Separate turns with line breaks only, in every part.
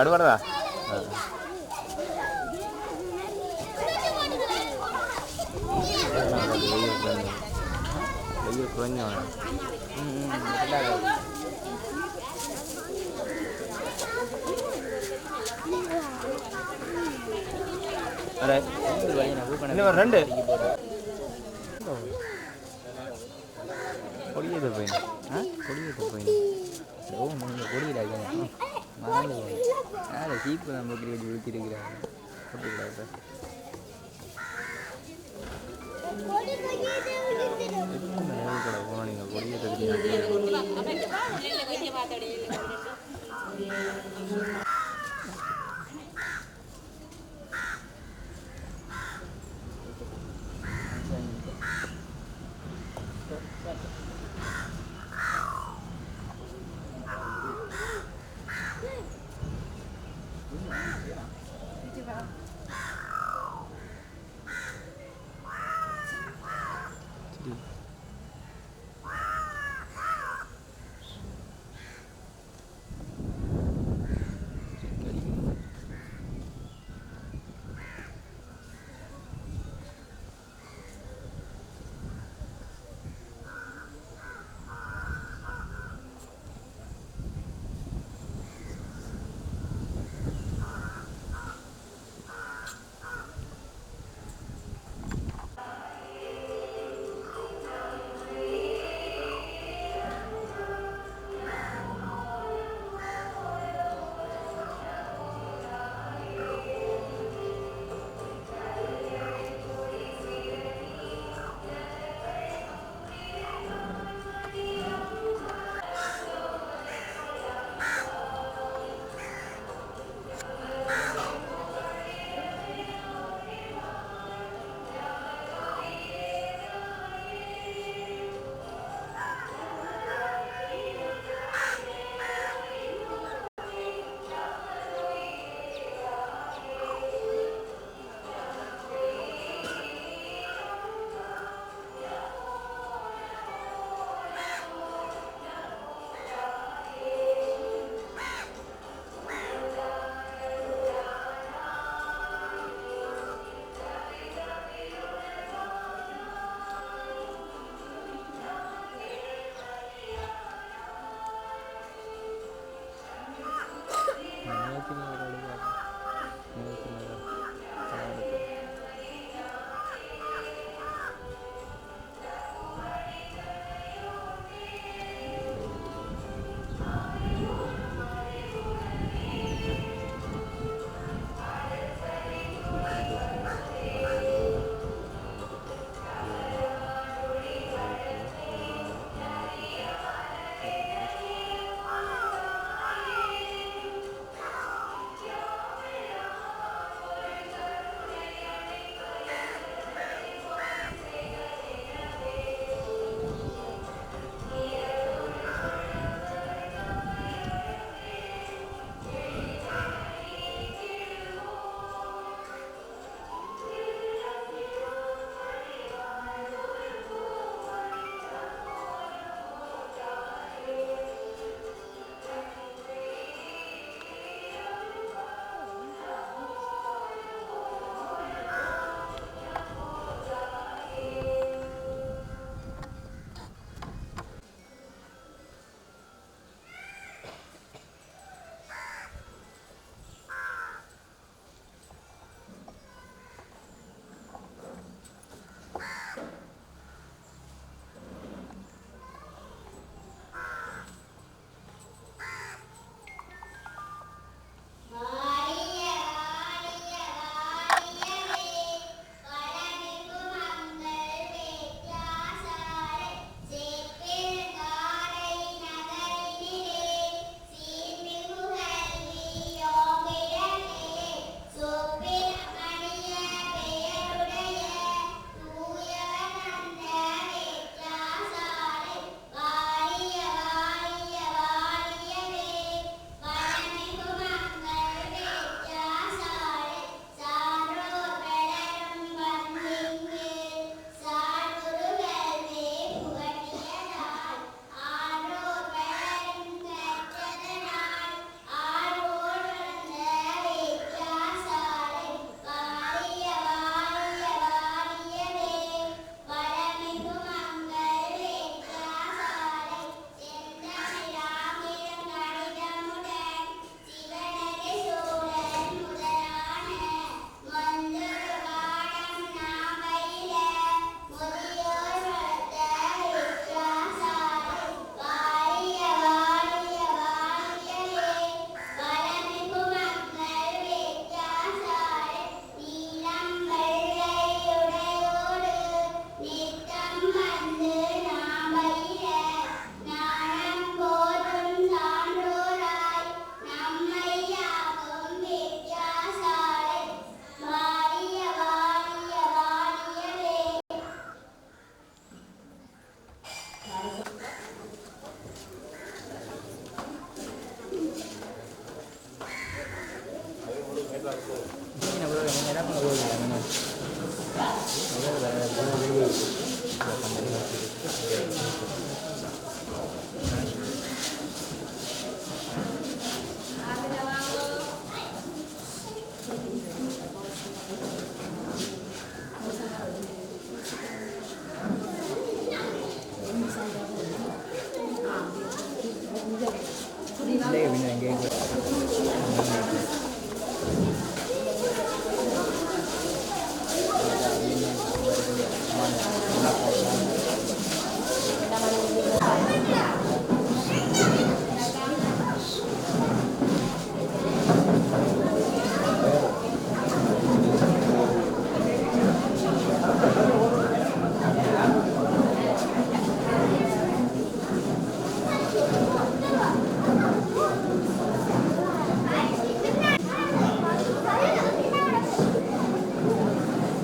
அடுவாடா வெயில் குறைஞ்சோம் ரெண்டு கொடியது போய் கொடியது போய் ஓ நீங்கள் கொடியிடாங்க மறந்து போய் யார் சீப்பு நம்ம கிரியேட் விழுத்திருக்கிறாங்க போட்டுக்கூடாது கடை போனால் நீங்கள் கொடியை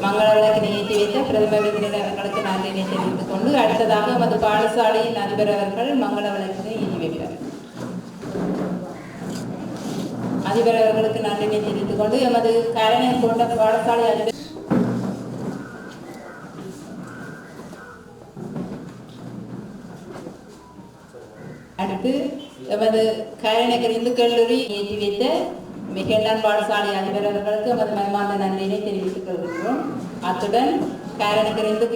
மங்களவிளக்கினை ஏற்றி வைத்த பிரதம விருந்தினர் அவர்களுக்கு நன்றினை தெரிவித்துக் கொண்டு அடுத்ததாக நமது பாடசாலையின் அதிபர் அவர்கள் மங்களவிளக்கினை ஏற்றி வைப்பார். அதிபர் அவர்களுக்கு நன்றினை தெரிவித்துக் கொண்டு எமது கரணை கொண்ட பாடசாலை அதிபர் அடுத்து எமது கரணகர் இந்து கல்லூரி ஏற்றி வைத்த மிகண்டான் பாடசாலை அதிபர் அவர்களுக்கு எமது மனமார்ந்த நன்றியினை தெரிவித்துக் கொள்கிறோம். அத்துடன் கரணகர் இந்து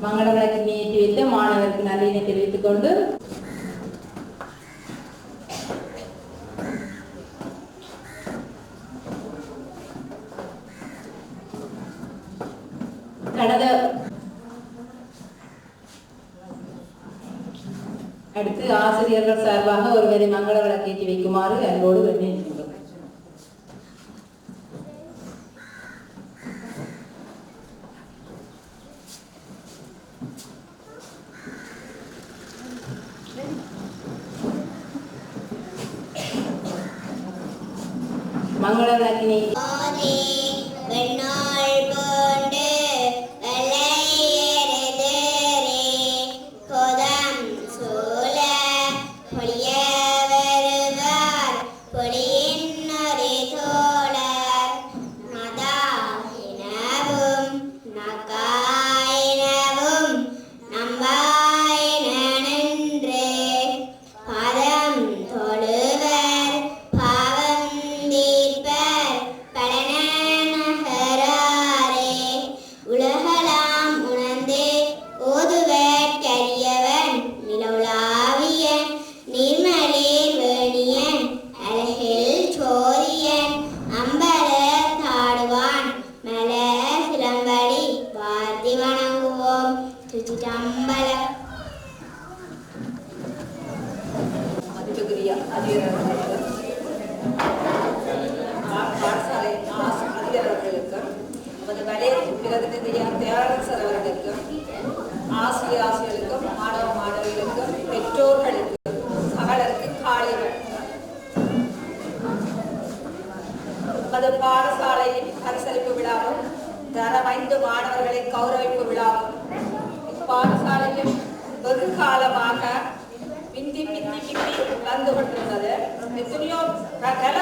மங்கள விளக்கினை ஏற்றி வைத்த மாணவருக்கு நன்றியினை தெரிவித்துக் கொண்டு அடுத்து ஆசிரியர்கள் சார்பாக ஒருவரை மங்கள விளக்கேற்றி வைக்குமாறு அன்போடு வேண்டுகின்றோம். மங்கள விளக்கினை ஆசிரியர்களுக்கும் மாணவ மாணவிகளுக்கும் பெற்றோர்களுக்கும் சகலருக்கு காலை பாடசாலையின் பரிசளிப்பு விழாவும் தரம் 5 மாணவர்களை கௌரவிப்பு விழாவும் இப்பாடசாலையில் வெகு காலமாக பிந்தி வந்து கொண்டிருந்தது. எத்தனையோ பல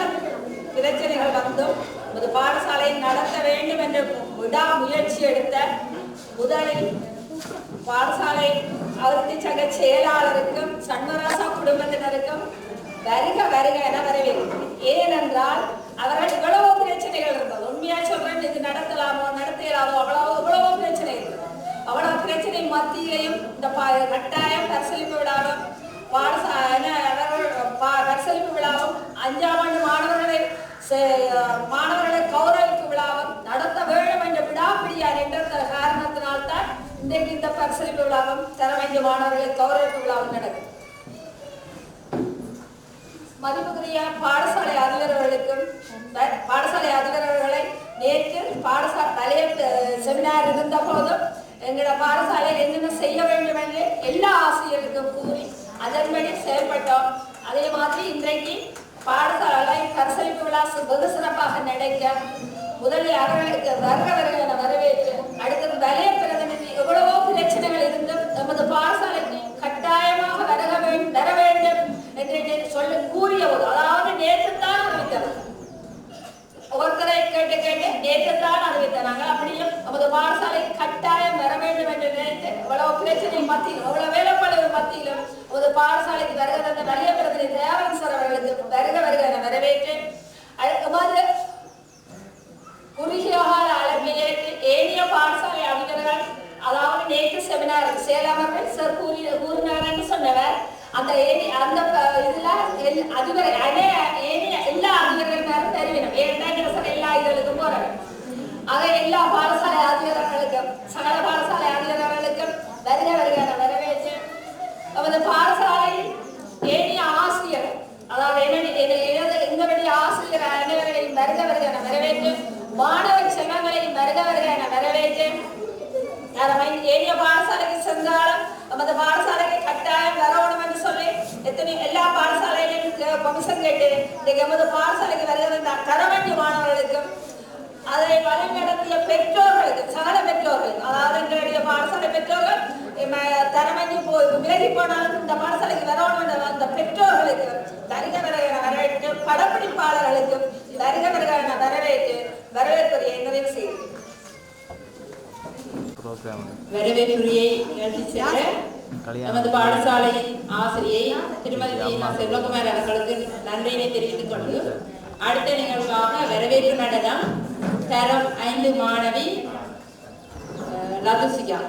பிரச்சனைகள் வந்தும் ஒரு பாடசாலையை நடத்த வேண்டும் என்ற விடா முயற்சி எடுத்த முதலில் பாடசாலை அபிவிருத்தி சங்க செயலாளருக்கும் சண்முகராசா குடும்பத்தினருக்கும் வருக வருக என வரவேற்கிறேன். ஏனென்றால் அவர்கள் இவ்வளவு பிரச்சனைகள் இருந்தது. உண்மையா சொல்றேன், இது நடத்தலாமோ நடத்தலாமோ இவ்வளவோ பிரச்சனை இருந்தது. அவ்வளவு பிரச்சனை மத்தியிலையும் இந்த கட்டாயம் பரிசளிப்பு விழாவும் பரிசளிப்பு விழாவும் 5ஆம் ஆண்டு மாணவர்களை கௌரவிப்பு விழாவும் நடத்த வேண்டும் என்ற விடாப்பிடியார் என்ற காரணத்தினால்தான் இன்றைக்கு இந்த பரிசளிப்பு விழாவும் தரம் 5 மாணவர்களை கௌரவிப்பு விழாவும் நடக்கும். மதிப்புக்குரிய பாடசாலை அதிபர்களுக்கும் பாடசாலை அதிபர்களை நேற்று பாடசாலை பழைய செமினார் இருந்த போதும் எங்களோட பாடசாலையில் என்னென்ன செய்ய வேண்டும் என்று எல்லா ஆசிரியர்களுக்கும் கூறி அதன்படி செயல்பட்டோம். அதே மாதிரி இன்றைக்கு பாடசாலை பரிசளிப்பு விழா வெகு சிறப்பாக நடக்க முதலில் அவர்களுக்கு வருகிறவர்கள் என வரவேற்று அடுத்தது வலய பிரதிநிதி எவ்வளவோ பிரச்சனைகள் இருந்தும் நமது பாடசாலைக்கு கட்டாயமாக வர வேண்டும் என்று சொல்லி கூறிய போது, அதாவது நேற்று அதை எல்லா பாடசாலை ஆசிரியர்களுக்கும் சகல பாடசாலை ஆசிரியர்களுக்கும் வருக வருக வரவேற்று நமது பாடசாலையில் ஏனைய ஆசிரியர் அதாவது எங்களுடைய ஆசிரியர் அனைவரையும் வருக வருக வரவேற்று மாணவ செல்வங்களையும் வருக வருக வரவேற்று ஏனைய பாடசாலைக்கு சென்றாலும் நமது பாடசாலைக்கு கட்டாயம் வரணும் என்று சொல்லி எல்லா பாடசாலையிலும் கமிஷன் கேட்டு எமது பாடசாலைக்கு வருகிற கரவண்டி மாணவர்களுக்கும் அதை வழிநடத்திய பெற்றோர்களுக்கு சகல பெற்றோர்கள் அதாவது எங்களுடைய பாடசாலை பெற்றோர்கள் தரமஞ்சி விலகி போனாலும் இந்த பாடசாலைக்கு வரணும் அந்த பெற்றோர்களுக்கு வருக வருக வரவேற்று படப்பிடிப்பாளர்களுக்கும் வருக வருக வரவேற்புரிய நிறைவு செய்து
வரவேற்புரையை நிகழ்த்தி சென்ற நமது பாடசாலையின் ஆசிரியை திருமதி தீனா செல்வகுமார் அவர்களுக்கு நன்றியினை தெரிவித்துக் கொண்டு அடுத்த நிகழ்வாக வரவேற்பு நடனம் தரம் 5 மாணவி லதுசிகா.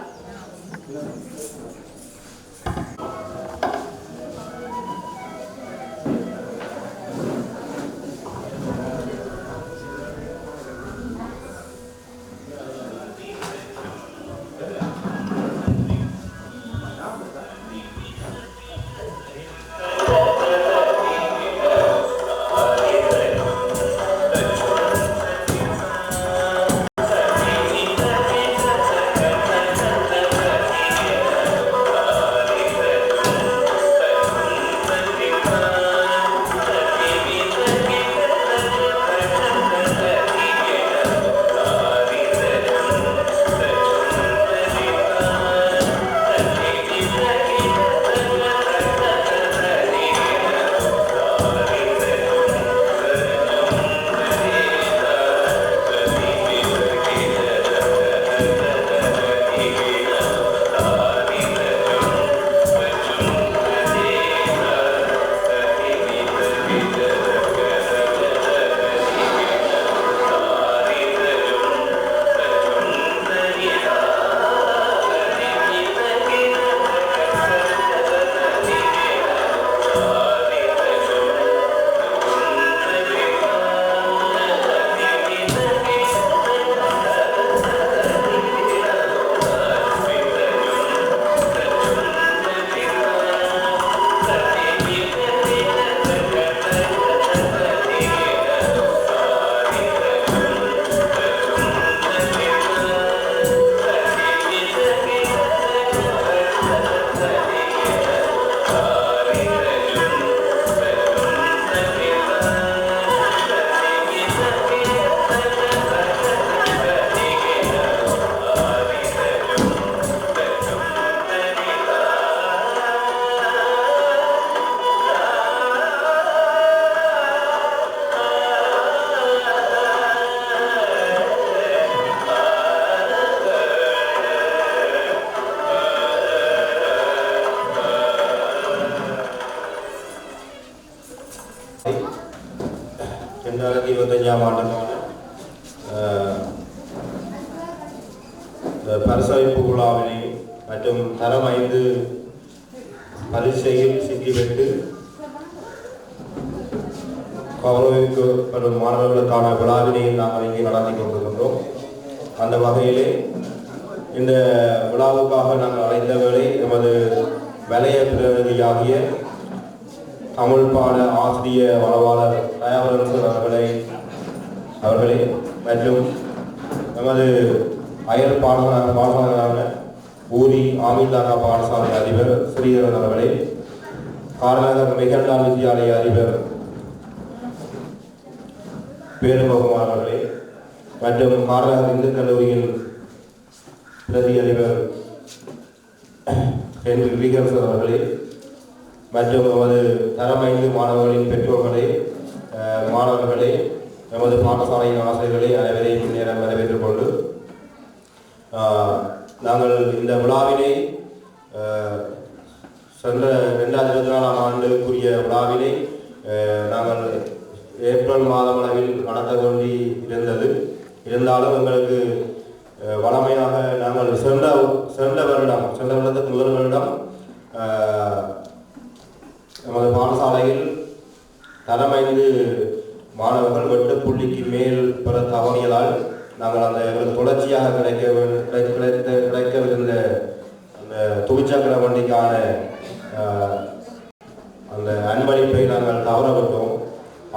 பரிசளிப்பு விழாவினை மற்றும் தரம் 5 பரீட்சையில் சித்தி பெற்று கௌரவிக்கப்படும் மாணவர்களுக்கான விழாவினை நாங்கள் இங்கே நடத்தி கொண்டிருக்கின்றோம். அந்த வகையிலே இந்த விழாவுக்காக நாங்கள் அழைத்த வேளை எமது வலய பிரதிநிதியாகிய தமிழ் பாட ஆசிரிய வளவாளர் தயாவரன் அவர்களே மற்றும் நமது அயல் பாடசாலையான ஊரி ஆமிதானா பாடசாலை அதிபர் ஸ்ரீதரன் அவர்களே, காரநகர் மெகண்டா வித்யாலய அதிபர் பேருமுகமார் அவர்களே மற்றும் காரநகர் இந்து கல்லூரியின் பிரதி அதிபர் விகர்ஸ் அவர்களே மற்றும் நமது தரம் 5 மாணவர்களின் பெற்றோர்களே, மாணவர்களே, நமது பாடசாலையின் ஆசிரியர்களே அனைவரையும் இந்நேரம் வரவேற்றுக் கொண்டு நாங்கள் இந்த விழாவினை சென்ற 2024ஆம் ஆண்டுக்குரிய விழாவினை நாங்கள் ஏப்ரல் மாதம் அளவில் நடத்த வேண்டி இருந்தாலும் எங்களுக்கு வளமையாக நாங்கள் சென்ற வருடத்துக்கு முதல் வருடம் நமது பாடசாலையில் தரம் 5 மாணவர்கள் 8 புள்ளிக்கு மேல் பெற தவறியதால் நாங்கள் அந்த எங்களுக்கு தொடர்ச்சியாக கிடைக்கவிருந்த அந்த துவிச்சக்கர வண்டிக்கான அந்த அன்பளிப்பை நாங்கள் தவறவிட்டோம்.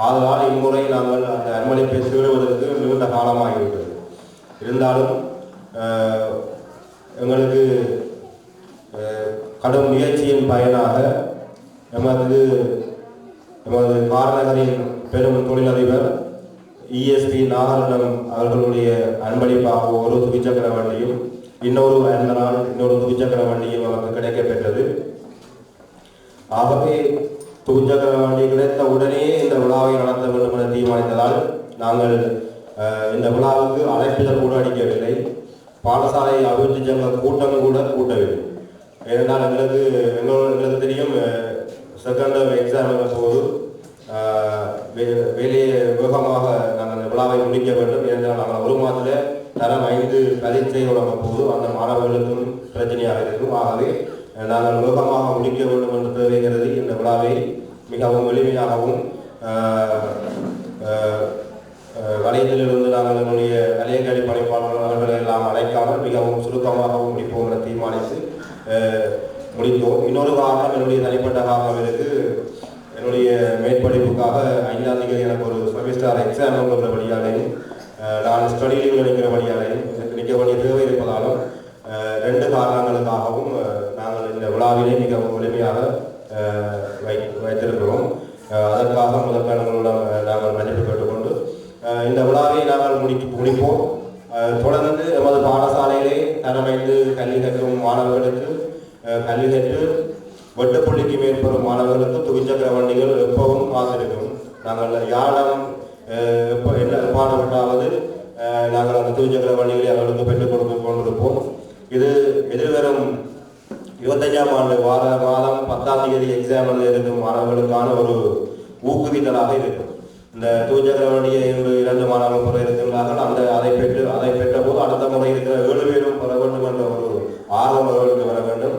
அதனால் இம்முறை நாங்கள் அந்த அன்பளிப்பை தேடுவதற்கு நீண்ட காலமாகிவிட்டது. இருந்தாலும் எங்களுக்கு கடும் முயற்சியின் பயனாக எமது காரநகரின் பெரும் தொழிலதிபர் ESP நாகரட்னம் அவர்களுடைய அன்பளிப்பாக ஒரு துவிச்சக்கர வண்டியும் இன்னொரு அன்பனால் இன்னொரு துவிச்சக்கர வண்டியும் நமக்கு கிடைக்கப்பெற்றது. ஆகவே துவிச்சக்கர வண்டி கிடைத்த உடனே இந்த விழாவை நடத்த வேண்டும் என தீர்மானித்ததால் நாங்கள் இந்த விழாவுக்கு அழைப்பிதழ் கூட அடிக்கவில்லை. பாடசாலை அபிவிருத்தி சங்க கூட்டம் கூட கூட்டவில்லை. ஏனென்றால் எங்களுக்கு தெரியும் செகண்ட் எக்ஸாம் போது வேலையை வேகமாக நாங்கள் விழாவை முடிக்க வேண்டும். ஏனென்றால் நாங்கள் ஒரு மாதத்தில் தரம் 5 பரீட்சை வழங்கும் போது அந்த மாணவர்களுக்கும் பிரச்சனையாக இருக்கும். ஆகவே நாங்கள் வேகமாக முடிக்க வேண்டும் என்று தேவைகிறது. இந்த விழாவை மிகவும் எளிமையாகவும் வலையத்திலிருந்து நாங்கள் என்னுடைய கலையங்கடி பணிப்பாளர்களை எல்லாம் அழைக்காமல் மிகவும் சுருக்கமாகவும் முடிப்போம் என தீர்மானித்து முடித்தோம். இன்னொரு காரணம் என்னுடைய தனிப்பட்ட காரணம் இருக்கு. என்னுடைய மேற்படிப்புக்காக 5ஆம் தேதி எனக்கு ஒரு செமிஸ்டர் எக்ஸாம் இருக்கிறபடியாலையும் நான் ஸ்டடி லீவில் நிற்கிறபடியாலையும் நிற்க வேண்டிய தேவை இருப்பதாலும் 2 காரணங்களுக்காகவும் நாங்கள் இந்த விழாவிலே மிகவும் எளிமையாக வைத்திருக்கிறோம். அதற்காக முதற்கணங்களுடன் நாங்கள் மன்னிப்பு கேட்டுக்கொண்டு இந்த விழாவை நாங்கள் முடிப்போம். தொடர்ந்து எமது பாடசாலையிலே தரம் 5 கல்வி கற்கும் மாணவர்களுக்கு கல்வி கற்று வெட்டுப்புள்ளிக்கு மேற்படும் மாணவர்களுக்கு துவிச்சக்கர வண்டிகள் எப்பவும் காத்திருக்கும். நாங்கள் யாரிடம் எப்போ என்ன பாடுபட்டாவது நாங்கள் அந்த துவிச்சக்கர வண்டிகளை அவர்களுக்கு பெற்றுக் கொடுத்து கொண்டிருப்போம். இது எதிர்வரும் 25ஆம் ஆண்டு மாதம் 10ஆம் தேதி எக்ஸாம் இருக்கும் மாணவர்களுக்கான ஒரு ஊக்குவித்தலாக இருக்கும். இந்த துவிச்சக்கர வண்டியை 2 மாணவர்கள் இருக்கின்றார்கள். அதை பெற்ற போது அடுத்த முறை இருக்கிற 7 பேரும் பெற வேண்டும் என்ற ஒரு ஆர்வம் அவர்களுக்கு வர வேண்டும்.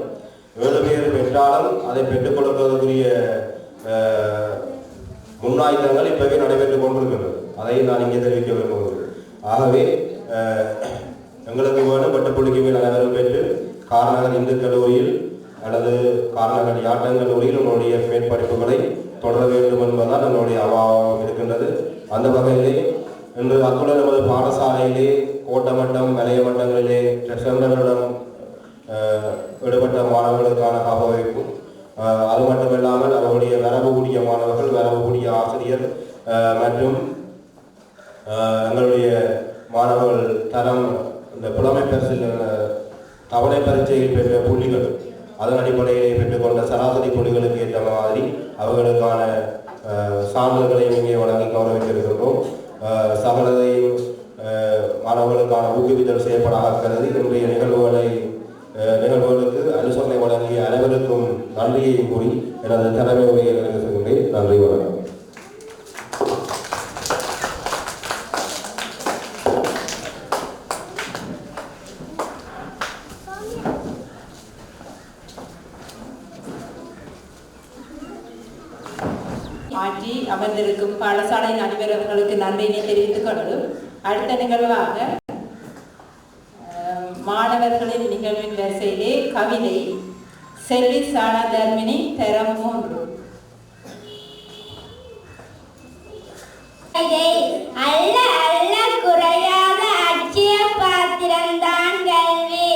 7 பேர் பெற்றாலும் அதை பெற்றுக் கொடுப்பதற்குரிய முன்னாயுதங்கள் இப்பவே நடைபெற்றுக் கொண்டிருக்கின்றது. அதை நான் இங்கே தெரிவிக்க விரும்புகிறேன். ஆகவே எங்களுக்கு வேணும் வெட்டுப்புள்ளிக்கு மேல் அனைவரும் பெற்று காரநகர் இந்து கல்லூரியில் அல்லது காரநகர் யாட்டம் கல்லூரியில் உங்களுடைய மேற்படிப்புகளை தொடர வேண்டும் என்பதுதான் என்னுடைய அவாவம் இருக்கின்றது. அந்த வகையிலே இன்று அத்துடன் நமது பாடசாலையிலே கோட்டமட்டம் வலைய மட்டங்களிலே சென்றவர்களிடம் விடுபட்ட மாணவர்களுக்கான கவனிப்பும் அது மட்டுமில்லாமல் அவருடைய வரவுக்கூடிய மாணவர்கள் வரவுக்கூடிய ஆசிரியர் மற்றும் எங்களுடைய மாணவர்கள் தரம் இந்த புலமை பரிசில் தவணை பரீட்சையில் பெற்ற புள்ளிகள் அதன் அடிப்படையில் பெற்றுக்கொண்ட சராசரி புள்ளிகளுக்கு ஏற்ற மாதிரி அவர்களுக்கான சான்றிதழ்களையும் இங்கே வழங்கி கௌரவித்திருக்கின்றோம். சகலதையும் மாணவர்களுக்கான ஊக்குவித்தல் செய்யப்படாத கருதி இன்றைய நிகழ்வுகளுக்கு அனுசரணை வழங்கிய அனைவருக்கும் நன்றியை கூறி எனது தலைமை உரையை நிறைவு செய்கின்றேன். நன்றி, வணக்கம்.
ஆட்சி அமர்ந்திருக்கும் பாடசாலையின் அதிபர் அவர்களுக்கு நன்றியினை தெரிவித்துக் கொண்டு அடுத்த நிகழ்வாக மாணவர்களின் நிகழ்வின் வரிசையிலே கவிதை செல்வி சானா தர்மினி தரம் 3.
அல்ல அல்ல குறையாத அட்சய பாத்திரம்தான் கல்வி.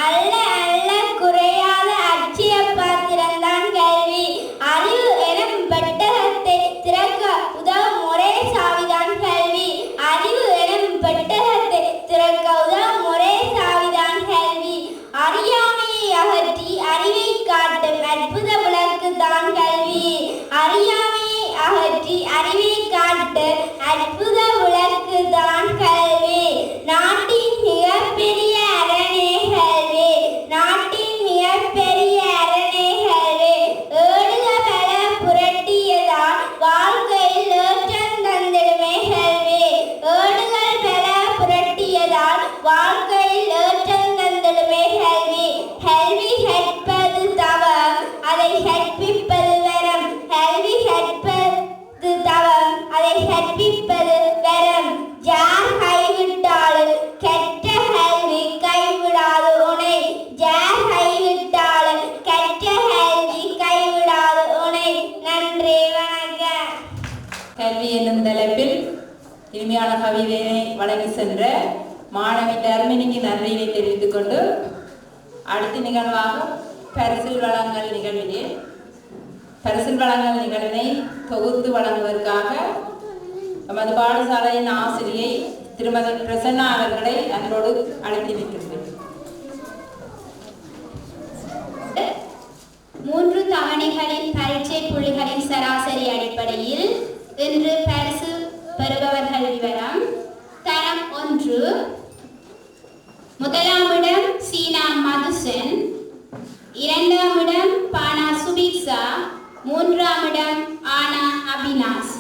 அல்ல அல்ல குறையாத அட்சய பாத்திரம்தான் கல்வி. அறிவு எனும் பெட்டகத்தை திறக்க உதவும் ஒரே சாவிதான் கல்வி. அறிவு எனும் பெட்டகத்தை திறக்க உதவும் ஒரே சாவிதான் கல்வி. அறியாமையை அகற்றி அறிவை காட்டும் அற்புத விளக்கு தான் கல்வி. அறியாமையை அகற்றி அறிவை காட்டு
தலைப்பில் இனிமையான கவிதையை வழங்கி சென்ற மாணவி தர்மினிக்கு நன்றியினை தெரிவித்துக் கொண்டு அடுத்த நிகழ்வாக பரிசில் வழங்கல் நிகழ்வினை தொகுத்து வழங்குவதற்காக நமது பாடசாலையின் ஆசிரியை திருமதி பிரசன்னா அவர்களை அன்போடு அழைத்து நிற்கின்றேன்.
3 தவணைகளின் பரீட்சை புள்ளிகளின் சராசரி அடிப்படையில் இன்று பரிசு பெறுபவர்கள் விவரம். தரம் 1 முதலாம் இடம் சீனா மதுசன், 2ஆம் இடம் பானா சுபிக்ஷா, 3ஆம் இடம் ஆனா அபினாஷ்.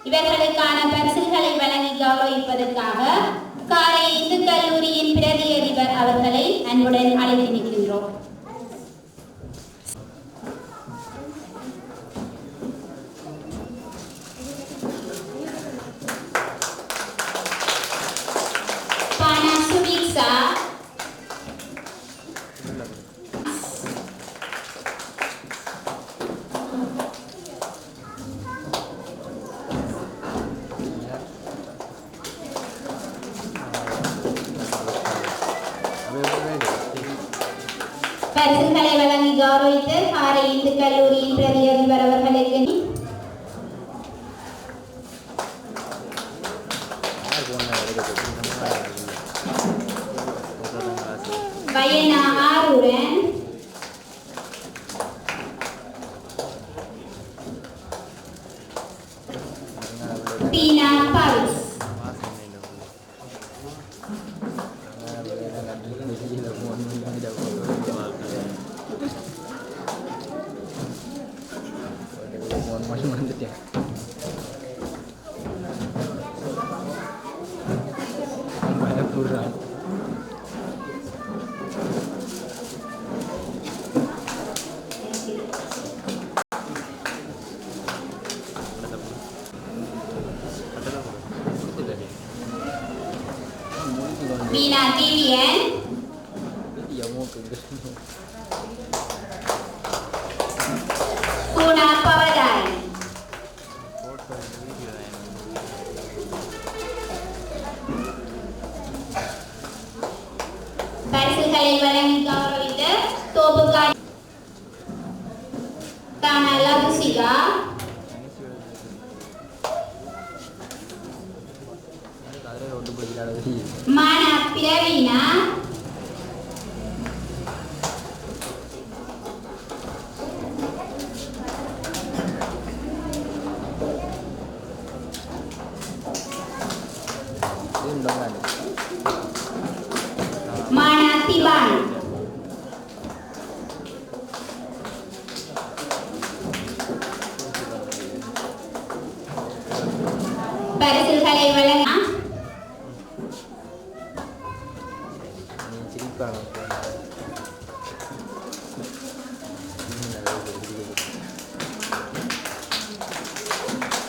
இவர்களுக்கான பரிசுகளை வழங்கி கௌரவிப்பதற்காக காலை இந்து கல்லூரியின் பிரதி அதிபர் அவர்களை அன்புடன் அழைத்து நிற்கின்றோம். பானா சுபிக்ஷா, பரிசுகளை வழங்கி கௌரவித்த காரை இந்து கல்லூரியின் பிரதி அதிபர் அவர்களுக்கு வயனா ஆரூரன், டீனா Paris. Bina Vivian, Kuna Pavadai, பரிசுகளை வழங்கி கௌரவித்த தோப்புக்காய் தானா லபுசிகா, மானா பிரவீனா, மானா திவான், பரிசுகளை வழங்க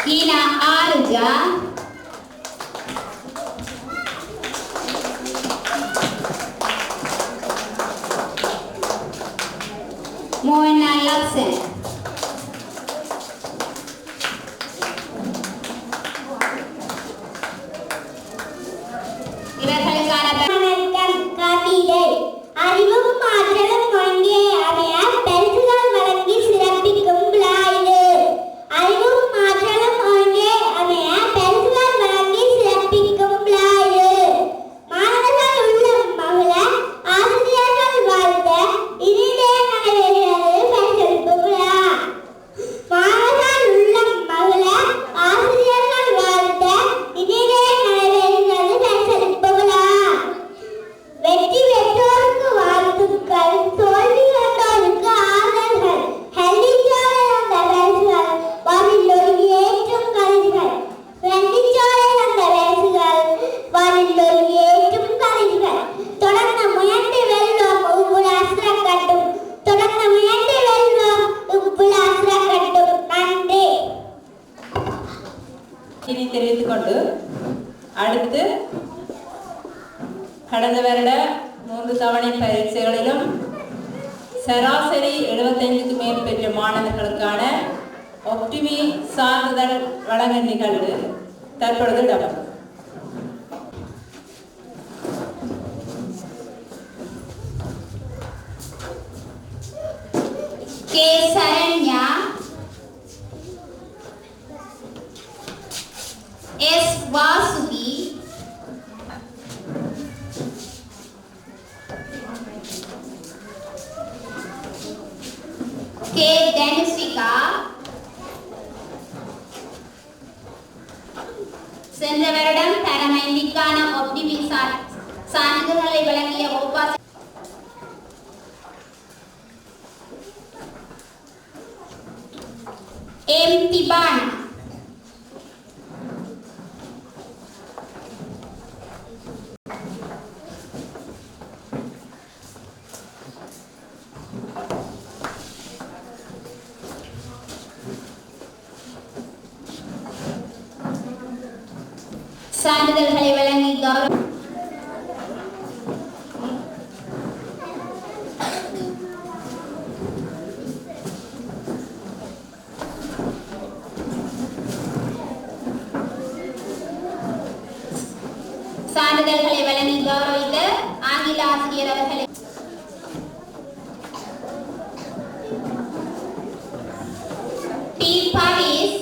Kina Arja, Moana Laksen, இவர்களுக்கான கவிதை அறிவும் ஆற்றலும் ஒன்றே அமைய பரிசுகள் வழங்கி சிறப்பிக்கும் விழா இது. அறிவும் ஆற்றலும் ஒன்றே அமைய பரிசுகள் வழங்கி சிறப்பிக்கும் விழா இது. மாணவர்கள் உள்ளம் மகிழ ஆசிரியர்கள் வாழ்த்த இனிதே நடைபெறுகிறது பரிசளிப்பு விழா. மாணவர்கள் உள்ளம் மகிழ ஆசிரியர்கள் வாழ்த்த இனிதே நடைபெறுகிறது பரிசளிப்பு விழா. வெற்றி பெற்றோருக்கு வாழ்த்துக்கள், தோல்வி கண்டோருக்கு ஆதல்கள், ஹெல்லிச்சோலை வந்த பரிசுகள், வானில் ஏற்றும் கருவிகள். வெள்ளிச்சோலை வந்த பரிசுகள், வானில் ஏற்றும் கருவிகள். தொடர்ந்து முயன்று வெல்வோம் உப்புலா சிறக்கட்டும், தொடர்ந்து முயன்று வெல்வோம் உப்புலா சிறக்கட்டும். நன்றி.
இனி தெரிவித்துக் கொண்டு அடுத்து கடந்த வருட 3 தவணை பரீட்சைகளிலும் சராசரி 75க்கு மேல் பெற்ற மாணவர்களுக்கான ஒப்டிமி சான்றிதழ் வழங்கும் நிகழ்வு தற்பொழுது இடம்
K Saranya, S Vasuki, K Dhanushika, சென்ற வருடம் தரம் 5க்கான ஒப்டிமிசார் சான்றிதழ்களை வழங்கிய ஓபாசி எம் திபான், சான்றிதழ்களை வழங்கி கௌரவ சான்றிதழ்களை வழங்கி கௌரவித்த ஆங்கில ஆசிரியர் அவர்களை T Paris,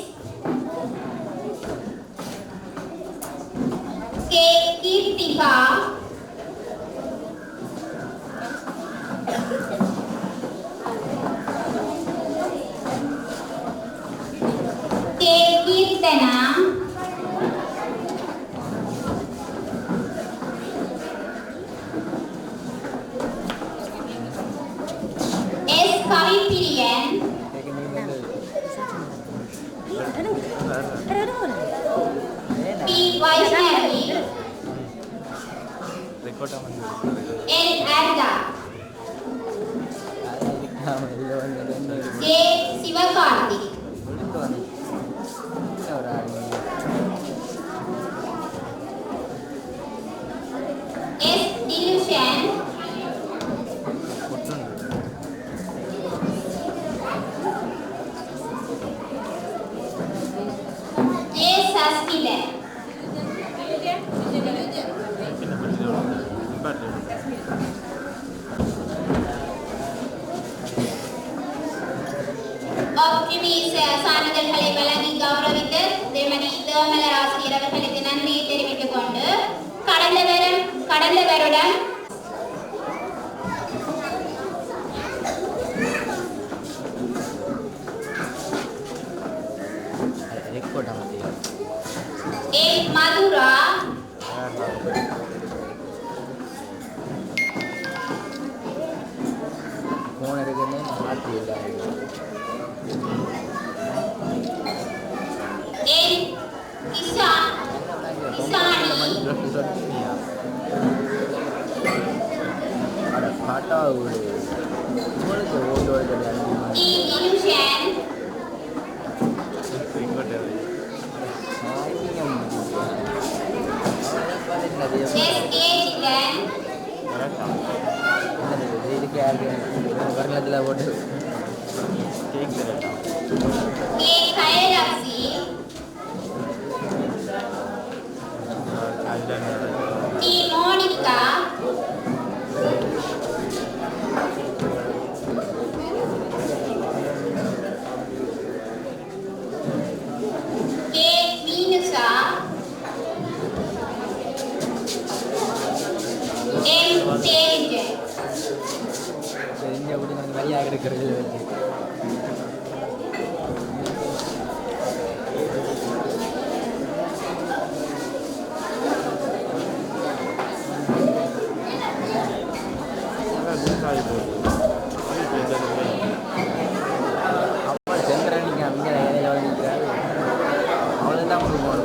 K Keerthika, K Keerthana, S Kavipriyan, P Vaishnavi, N Artha, J Sivakarthik, S Dilushan, J Saskilan, ஒப்டிமிஸ் சான்றிதழ்களை வழங்கி கௌரவித்த திருமதி தேமலர் ஆசிரியர் அவர்களுக்கு நன்றியை தெரிவித்துக் கொண்டு கடந்த வருடம் ஏ மதுரா,
ஃபோன் இருக்குன்னு மாற்றி
ஏ கிசானி,
பாட்டா ஒரு உங்களுக்கு ஓய்வோடு
T Ilushan, S K Jigan,
இதுக்கு யாருக்கு வரலத்தில் போட்டு
K Kayalakshi, T Monika, K Meenusha, M Thejan,
தெரிஞ்ச அப்படி கொஞ்சம் வழியாக இருக்கிறது வச்சு அப்பா செந்திரன் அங்கே வேலையில் வந்துக்கிறாரு அவ்வளோதான் கொடுக்கணும்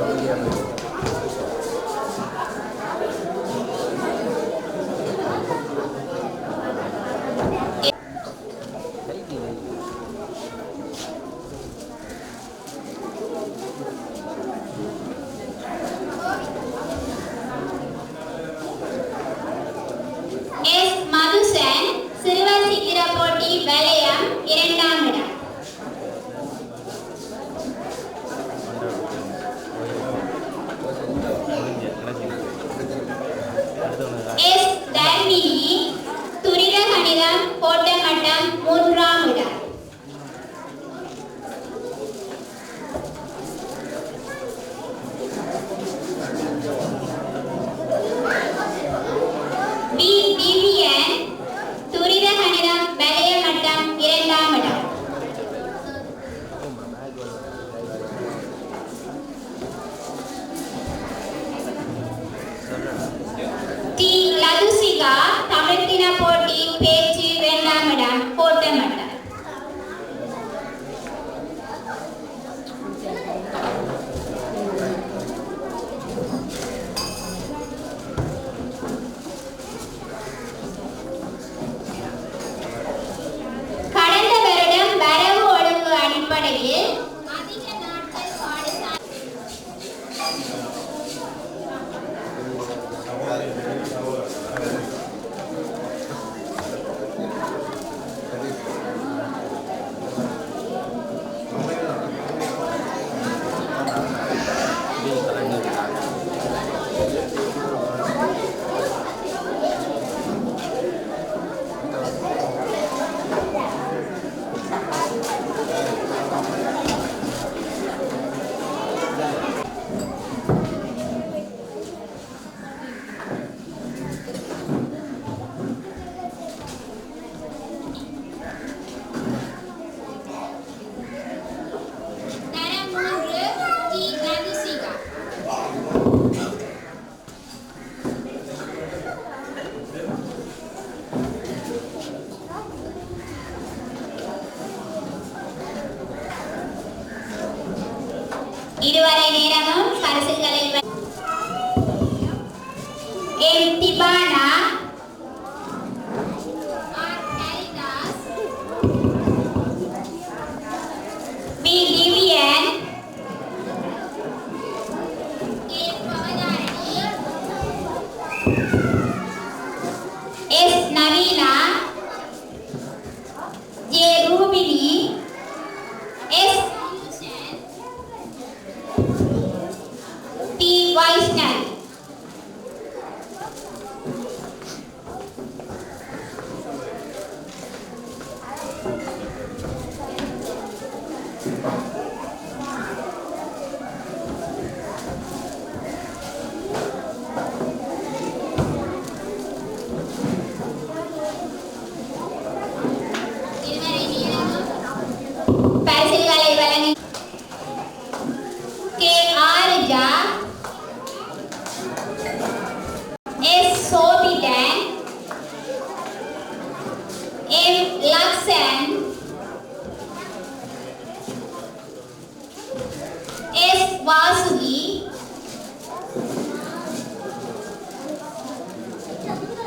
வாசுகி,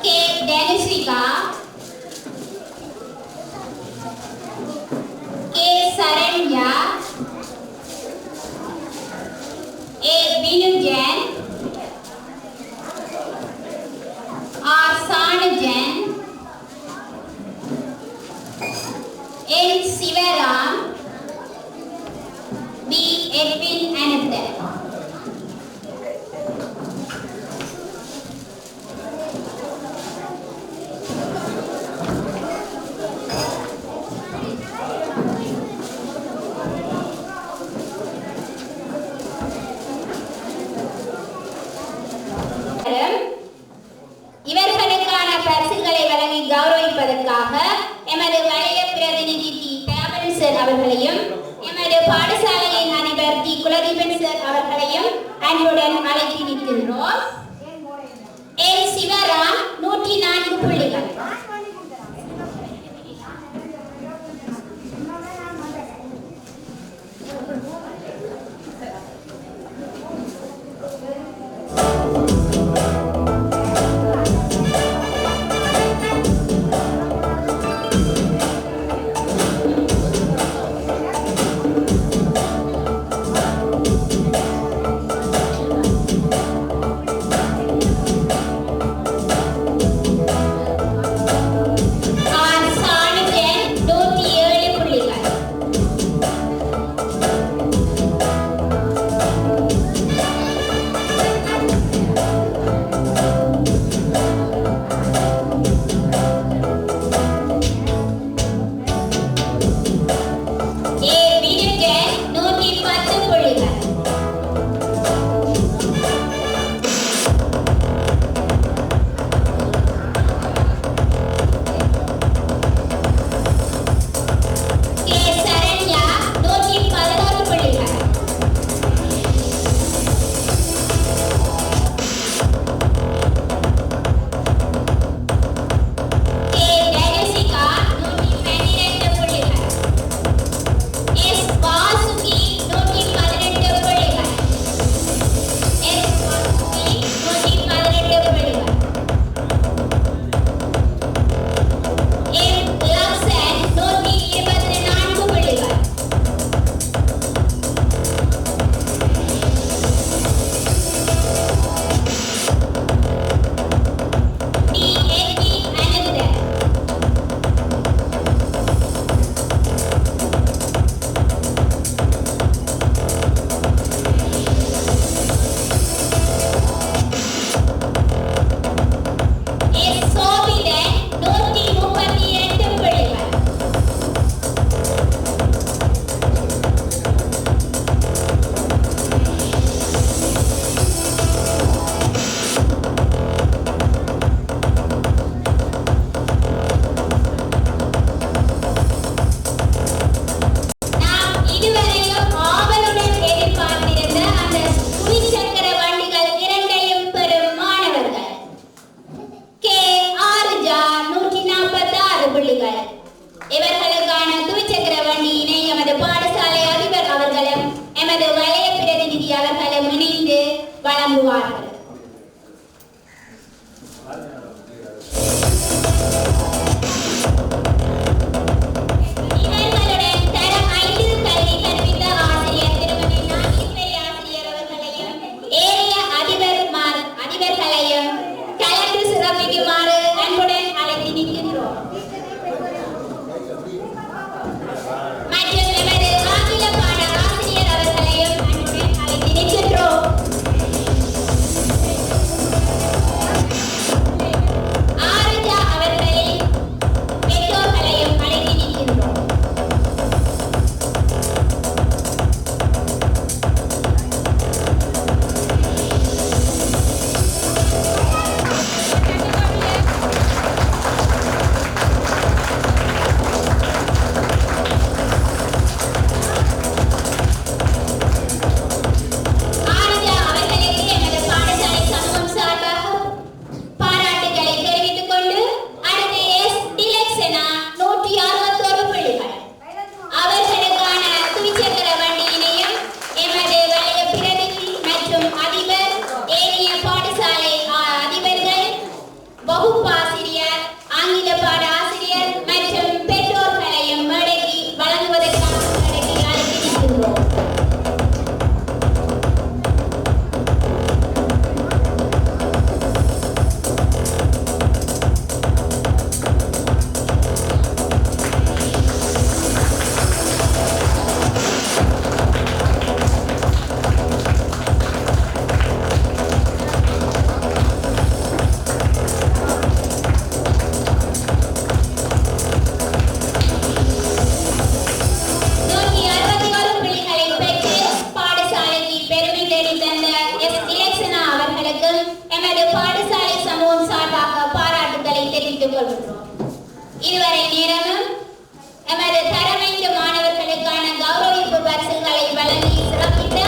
கே. தனுஷிகா, கே. சரண்யா, ஏ. வினுஜன், ஆர். சானுஜன், என். சிவராம், பி. எட்வின் அனந்தன். இவர்களுக்கான பரிசுகளை வழங்கி கௌரவிப்பதற்காக எமது வலய பிரதிநிதி டி. தேவன் சார் அவர்களையும் எமது பாடசாலையின் அதிபர் டி. குலதீபன் சார் அவர்களையும் அன்புடன் அழைத்து நிற்கின்றோம். என். சிவராம் 104 புள்ளிகள். வழங்குவார்கள். இவர்களுடன் தரம் 5 கல்வி கற்பித்த ஆசிரியர் திருமதி நாகேஸ்வரி ஆசிரியர் அவர்களையும் ஏரிய அதிபர்களையும் கலந்து சிறப்பிக்குமாறு அன்புடன் அழைத்து நிற்கின்றோம். மற்றும் எமது ஆங்கில பாட ஆசிரியர் அவர்களையும் அன்புடன் அழைத்து நிற்கின்றோம். அவர்களையும் எமது பாடசாலை சமூகம் சார்பாக பாராட்டுதலை தெரிவித்துக் கொள்கிறோம். இதுவரை நேரமும் எமது தரமைந்த மாணவர்களுக்கான கௌரவிப்பு பரிசுகளை வழங்கி சிறப்பித்த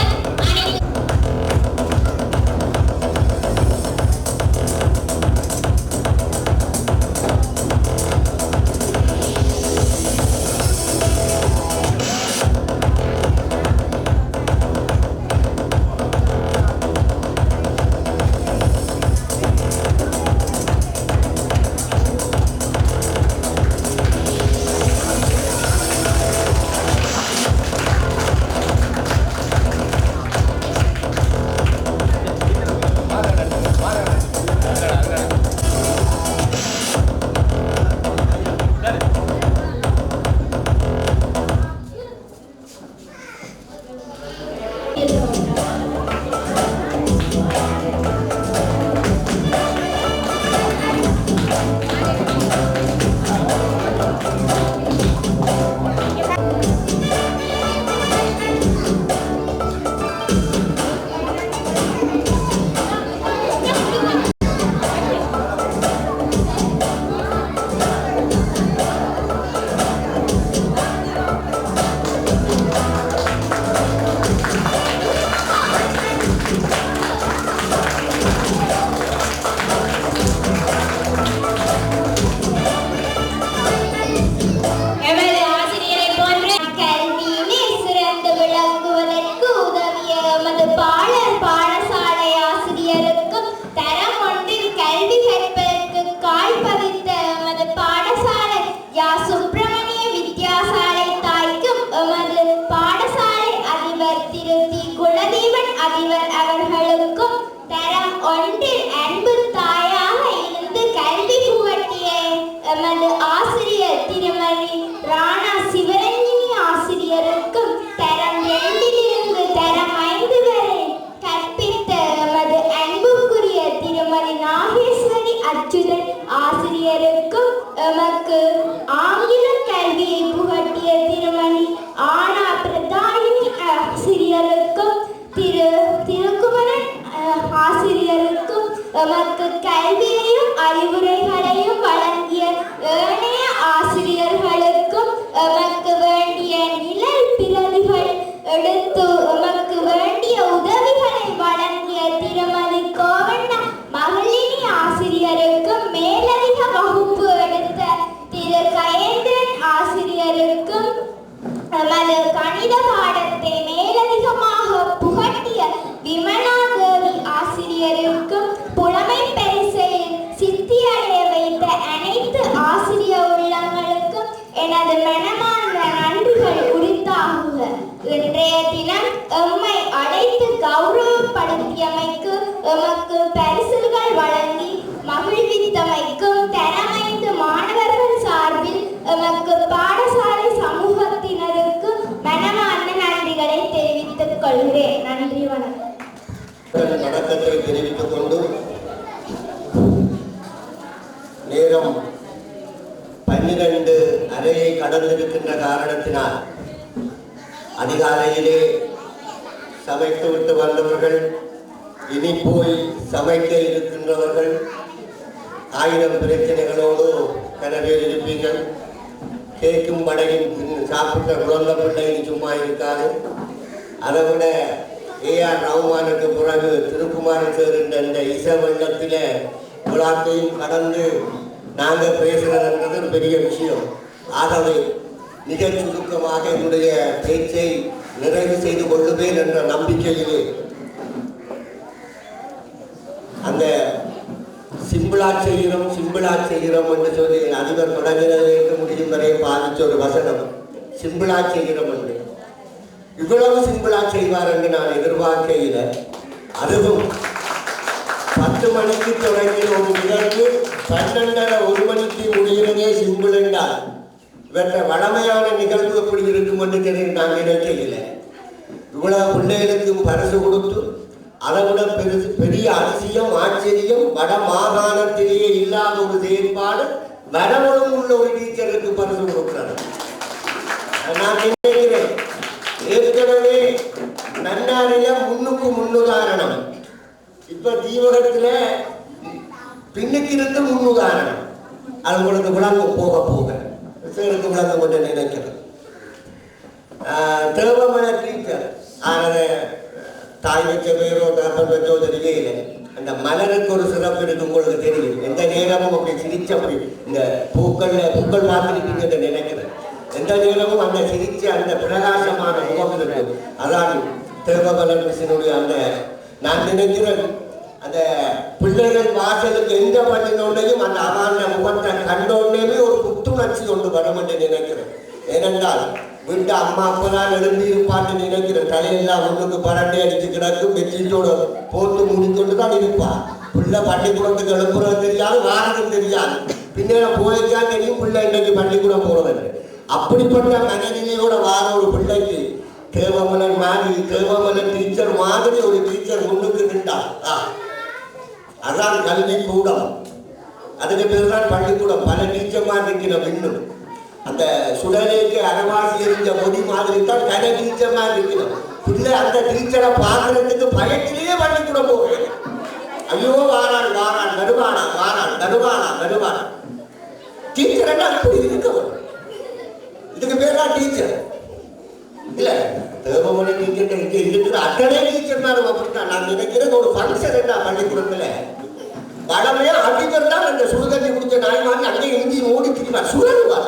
அனைத்து
வணக்கத்தை தெரிவித்துக் கொண்டு நேரம் 12:30 கடந்திருக்கின்ற காரணத்தினால் அதிகாலையிலே சமைத்துவிட்டு வந்தவர்கள் இனி போய் சமைக்க இருக்கின்றவர்கள் 1000 பிரச்சனைகளோடு கனவே இருப்பீர்கள். கேக்கும் வடையும் சாப்பிட்ட குழந்தை பிள்ளை சும்மா இருக்காது. அதை விட ஏஆர் ரஹ்மானுக்கு பிறகு திருக்குமாரன் சார் என்ற இசை வெள்ளத்தில் எல்லாத்தையும் கடந்து நாங்கள் பேசுகிறதுன்றது ஒரு பெரிய விஷயம். ஆகவே மிக சுருக்கமாக என்னுடைய பேச்சை நிறைவு செய்து கொள்ளுவேன் என்ற நம்பிக்கையிலே அந்த சிம்பிளா செய்கிறோம் என்று சொல்லி அதிபர் தொடங்கிறது இருக்க முடியும் வரை பாதிச்ச ஒரு வசனம் சிம்பிளா செய்கிறோம் என்று. இவ்வளவு சிம்பிளா செய்வார் என்று நான் எதிர்பார்க்கையில், அதுவும் 10 மணிக்கு தொடங்கிய ஒரு நிகழ்வு 12:30 மணிக்கு முடிகிறதே சிம்பிள் என்றால் இவற்றை வளமையான நிகழ்வு எப்படி இருக்கும் என்று நான் நினைக்கையில், இவ்வளவு பிள்ளைகளுக்கும் பரிசு கொடுத்து அதை விட பெரிய அதிசயம் ஆச்சரியம் வட மாகாணத்திலேயே இல்லாத ஒரு செயற்பாடு வடவளும் உள்ள ஒரு டீச்சருக்கு பரிசு கொடுக்கிறார். நான் நினைக்கிறேன் ஏற்கனவே நன்னாரில 3க்கு 3 உதாரணம். இப்ப இப்ப தீவகத்துல பின்னுக்கு இருந்து முன்னுதாரணம் அது உங்களுக்கு விளங்கும் போக போக சேருக்கு விளங்கும் கொண்டு நினைக்கிறேன். தேவமன டீச்சர் தாய் வச்ச பேரோ தகப்பன் வச்சோ தெரியல. அந்த மலருக்கு ஒரு சிறப்பு இருக்கு உங்களுக்கு தெரியும். எந்த நேரமும் அப்படி சிரிச்ச அப்படி இந்த பூக்கள் பார்த்துருக்கீங்க நினைக்கிறேன். எந்த நேரமும் அந்த சிரிச்ச அந்த பிரகாசமான முகம் இருக்கு. அதான் தேவமலர் மிஷினுடைய அந்த நான் நினைக்கிறேன் அந்த பிள்ளைகள் வாசலுக்கு எந்த பண்ணினோடையும் அந்த அவாண்ட முகத்தை கண்டோடனே ஒரு புத்துணர்ச்சி கொண்டு வரும் என்று நினைக்கிறேன். ஏனென்றால் வீட்டு அம்மா அப்பதான் எழுந்தி இருப்பான்னு நினைக்கிறேன். தலையெல்லாம் ஒன்றுக்கு பரண்டை அடிச்சு கிடக்கும் வெற்றிச்சோடு போட்டு மூடிக்கொண்டு தான் இருப்பான். பிள்ளை பள்ளிக்கூடத்துக்கு எழுப்புறது தெரியாது, வாரதும் தெரியாது. பின்னேற போயிருக்கா தெரியும் பிள்ளை இன்னைக்கு பள்ளிக்கூடம் போறது. அப்படிப்பட்ட மனநிலையோட வார ஒரு பிள்ளைக்கு தேவமலன் மாதிரி தேவமலன் டீச்சர் மாதிரி ஒரு டீச்சர் முன்னுக்கு நின்றார். அதான் கல்வி கூடம். அதுக்கு பேர் தான் பள்ளிக்கூடம். பல டீச்சர்மா இருக்கிறோம். இன்னும் அந்த சுடலைக்கு அரைவாசி எரிஞ்ச மொழி மாதிரி தான் கன டீச்சர்மா இருக்கிறோம். பிள்ளை அந்த டீச்சரை பார்க்கறதுக்கு பயத்திலேயே பள்ளிக்கூடம் போகிறேன். ஐயோ வாரான் வருவானா டீச்சர் என்ன அப்படி இருக்கணும். இதுக்கு பேர் தான் டீச்சர் இல்ல. தேவமொழி டீச்சர் இங்க இருக்கிற அத்தனை டீச்சர் மேலும் அப்படித்தான் நான் நினைக்கிறேன். ஒரு ஃபங்க்ஷன் என்ன பள்ளிக்கூடத்துல வளமையா அதிபர் தான் அந்த சுடுதண்ணி குடிச்ச நாய் மாதிரி அங்கேயும் இங்கேயும் ஓடி திரிவார், சுழலுவார்.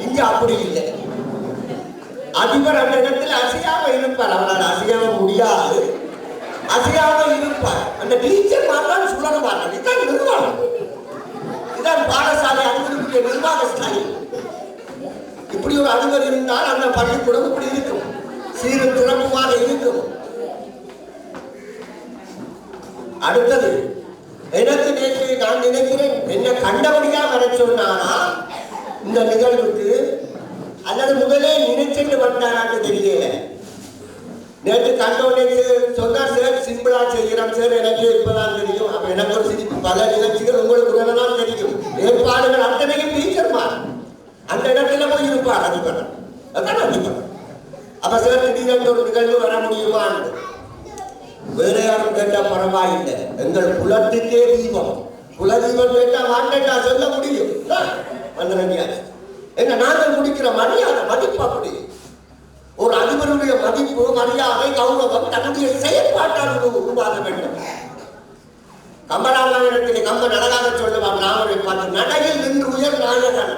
இங்க அப்படி இல்லை. அதிபர் அந்த இடத்துல அசையாம இருப்பார். அவனால் அசையாம முடியாது, அசையாம இருப்பார். அந்த டீச்சர் மாதிரி சுழலுவார்கள். இதுதான் நிர்வாகம். இதுதான் பாடசாலை அதிபருடைய நிர்வாக ஸ்டைல். இப்படி ஒரு அதிபர் இருந்தால் அந்த பள்ளிக்கூடம் இப்படி இருக்கும், சீரும் சிறப்புமாக இருக்கும். அடுத்தது எனக்கு நேற்று நான் நினைக்கிறேன் என்ன கண்டபடியா வர சொன்னாரா இந்த நிகழ்வுக்கு அல்லது முதலே நினைச்சுட்டு வந்தாரான்னு தெரியல. நேற்று கண்டோடனே சொன்னார் சார் சிம்பிளா செய்கிறோம் சார், எனக்கு இப்பதான் தெரியும். அப்ப எனக்கு ஒரு சிரிப்பு. பல நிகழ்ச்சிகள் உங்களுக்கு வேணாலும் தெரியும். ஏற்பாடுகள் அத்தனையும் டீச்சர்மார் அந்த இடத்துல போய் இருப்பார் அதிபர். அதான் அதிபர். அப்ப சார் திடீரென்று ஒரு நிகழ்வு வர முடியுமான்னு வேற யாரும் கேட்டா பரவாயில்லை. எங்கள் குலத்துக்கே தீபம், குலதீபம் கேட்டா வாண்டா சொல்ல முடியும். என்ன நாங்கள் முடிக்கிற மரியாதை மதிப்பு அப்படி ஒரு அதிபருடைய மதிப்பு மரியாதை கௌரவம் தன்னுடைய செயற்பாட்டால் உருவாக வேண்டும். கம்பராமாயணத்திலே கம்பன் அழகாக சொல்லுவார் ராமனை பார்த்து, நடையில் நின்று உயர் நாயகன்.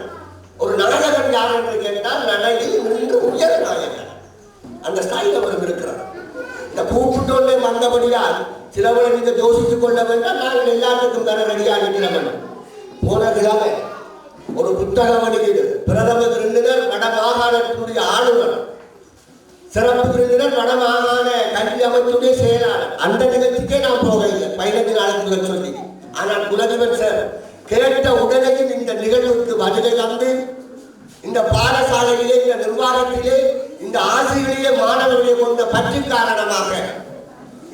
ஒரு நாயகன் யார் என்று கேட்டால் நடையில் நின்று உயர் நாயகன். அந்த ஸ்டைல் அவர் இருக்கிறார். இந்த கூப்பிட்டோன்னே வந்தபடியால் சிலவரை நீங்க யோசித்துக் கொள்ள வேண்டாம். நாங்கள் எல்லாத்துக்கும் தர ரெடியாக இருக்கிறவன். போன கிழமை ஒரு புத்தக வெளியீடு, பிரதம விருந்தினர் வட மாகாணத்தினுடைய ஆளுநர், சிறப்பு விருந்தினர் வட மாகாண கல்வி அமைச்சுடைய செயலாளர். அந்த நிகழ்ச்சிக்கே நான் போகவில்லை 15 நாளுக்கு சொல்லி. ஆனால் குலதீபன் சார் கேட்ட உடனேயும் இந்த நிகழ்வுக்கு வருகை வந்து இந்த பாடசாலையிலே இந்த நிர்வாகத்திலே இந்த ஆசிரியர்களே மாணவர்களை கொண்ட பற்றி காரணமாக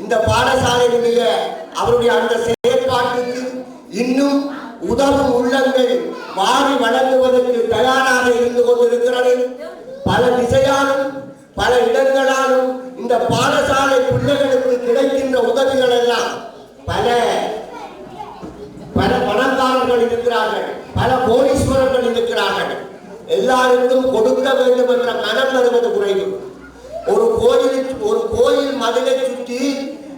இந்த பாடசாலையினுடைய அவருடைய அந்த செயற்பாட்டுக்கு இன்னும் உதவும் உள்ளங்கள் வாரி வழங்குவதற்கு தயாராக இருந்து கொண்டிருக்கிறது. பல திசையாலும் பல இடங்களாலும் இந்த பாடசாலை பிள்ளைகளுக்கு கிடைக்கின்ற உதவிகள் எல்லாம் பல பணக்காரர்கள் இருக்கிறார்கள், பல கோடீஸ்வரர்கள் இருக்கிறார்கள். எல்லாருக்கும் கொடுக்க வேண்டும் என்ற மனம் வருவது குறைவு. ஒரு கோயில் மதிலை சுற்றி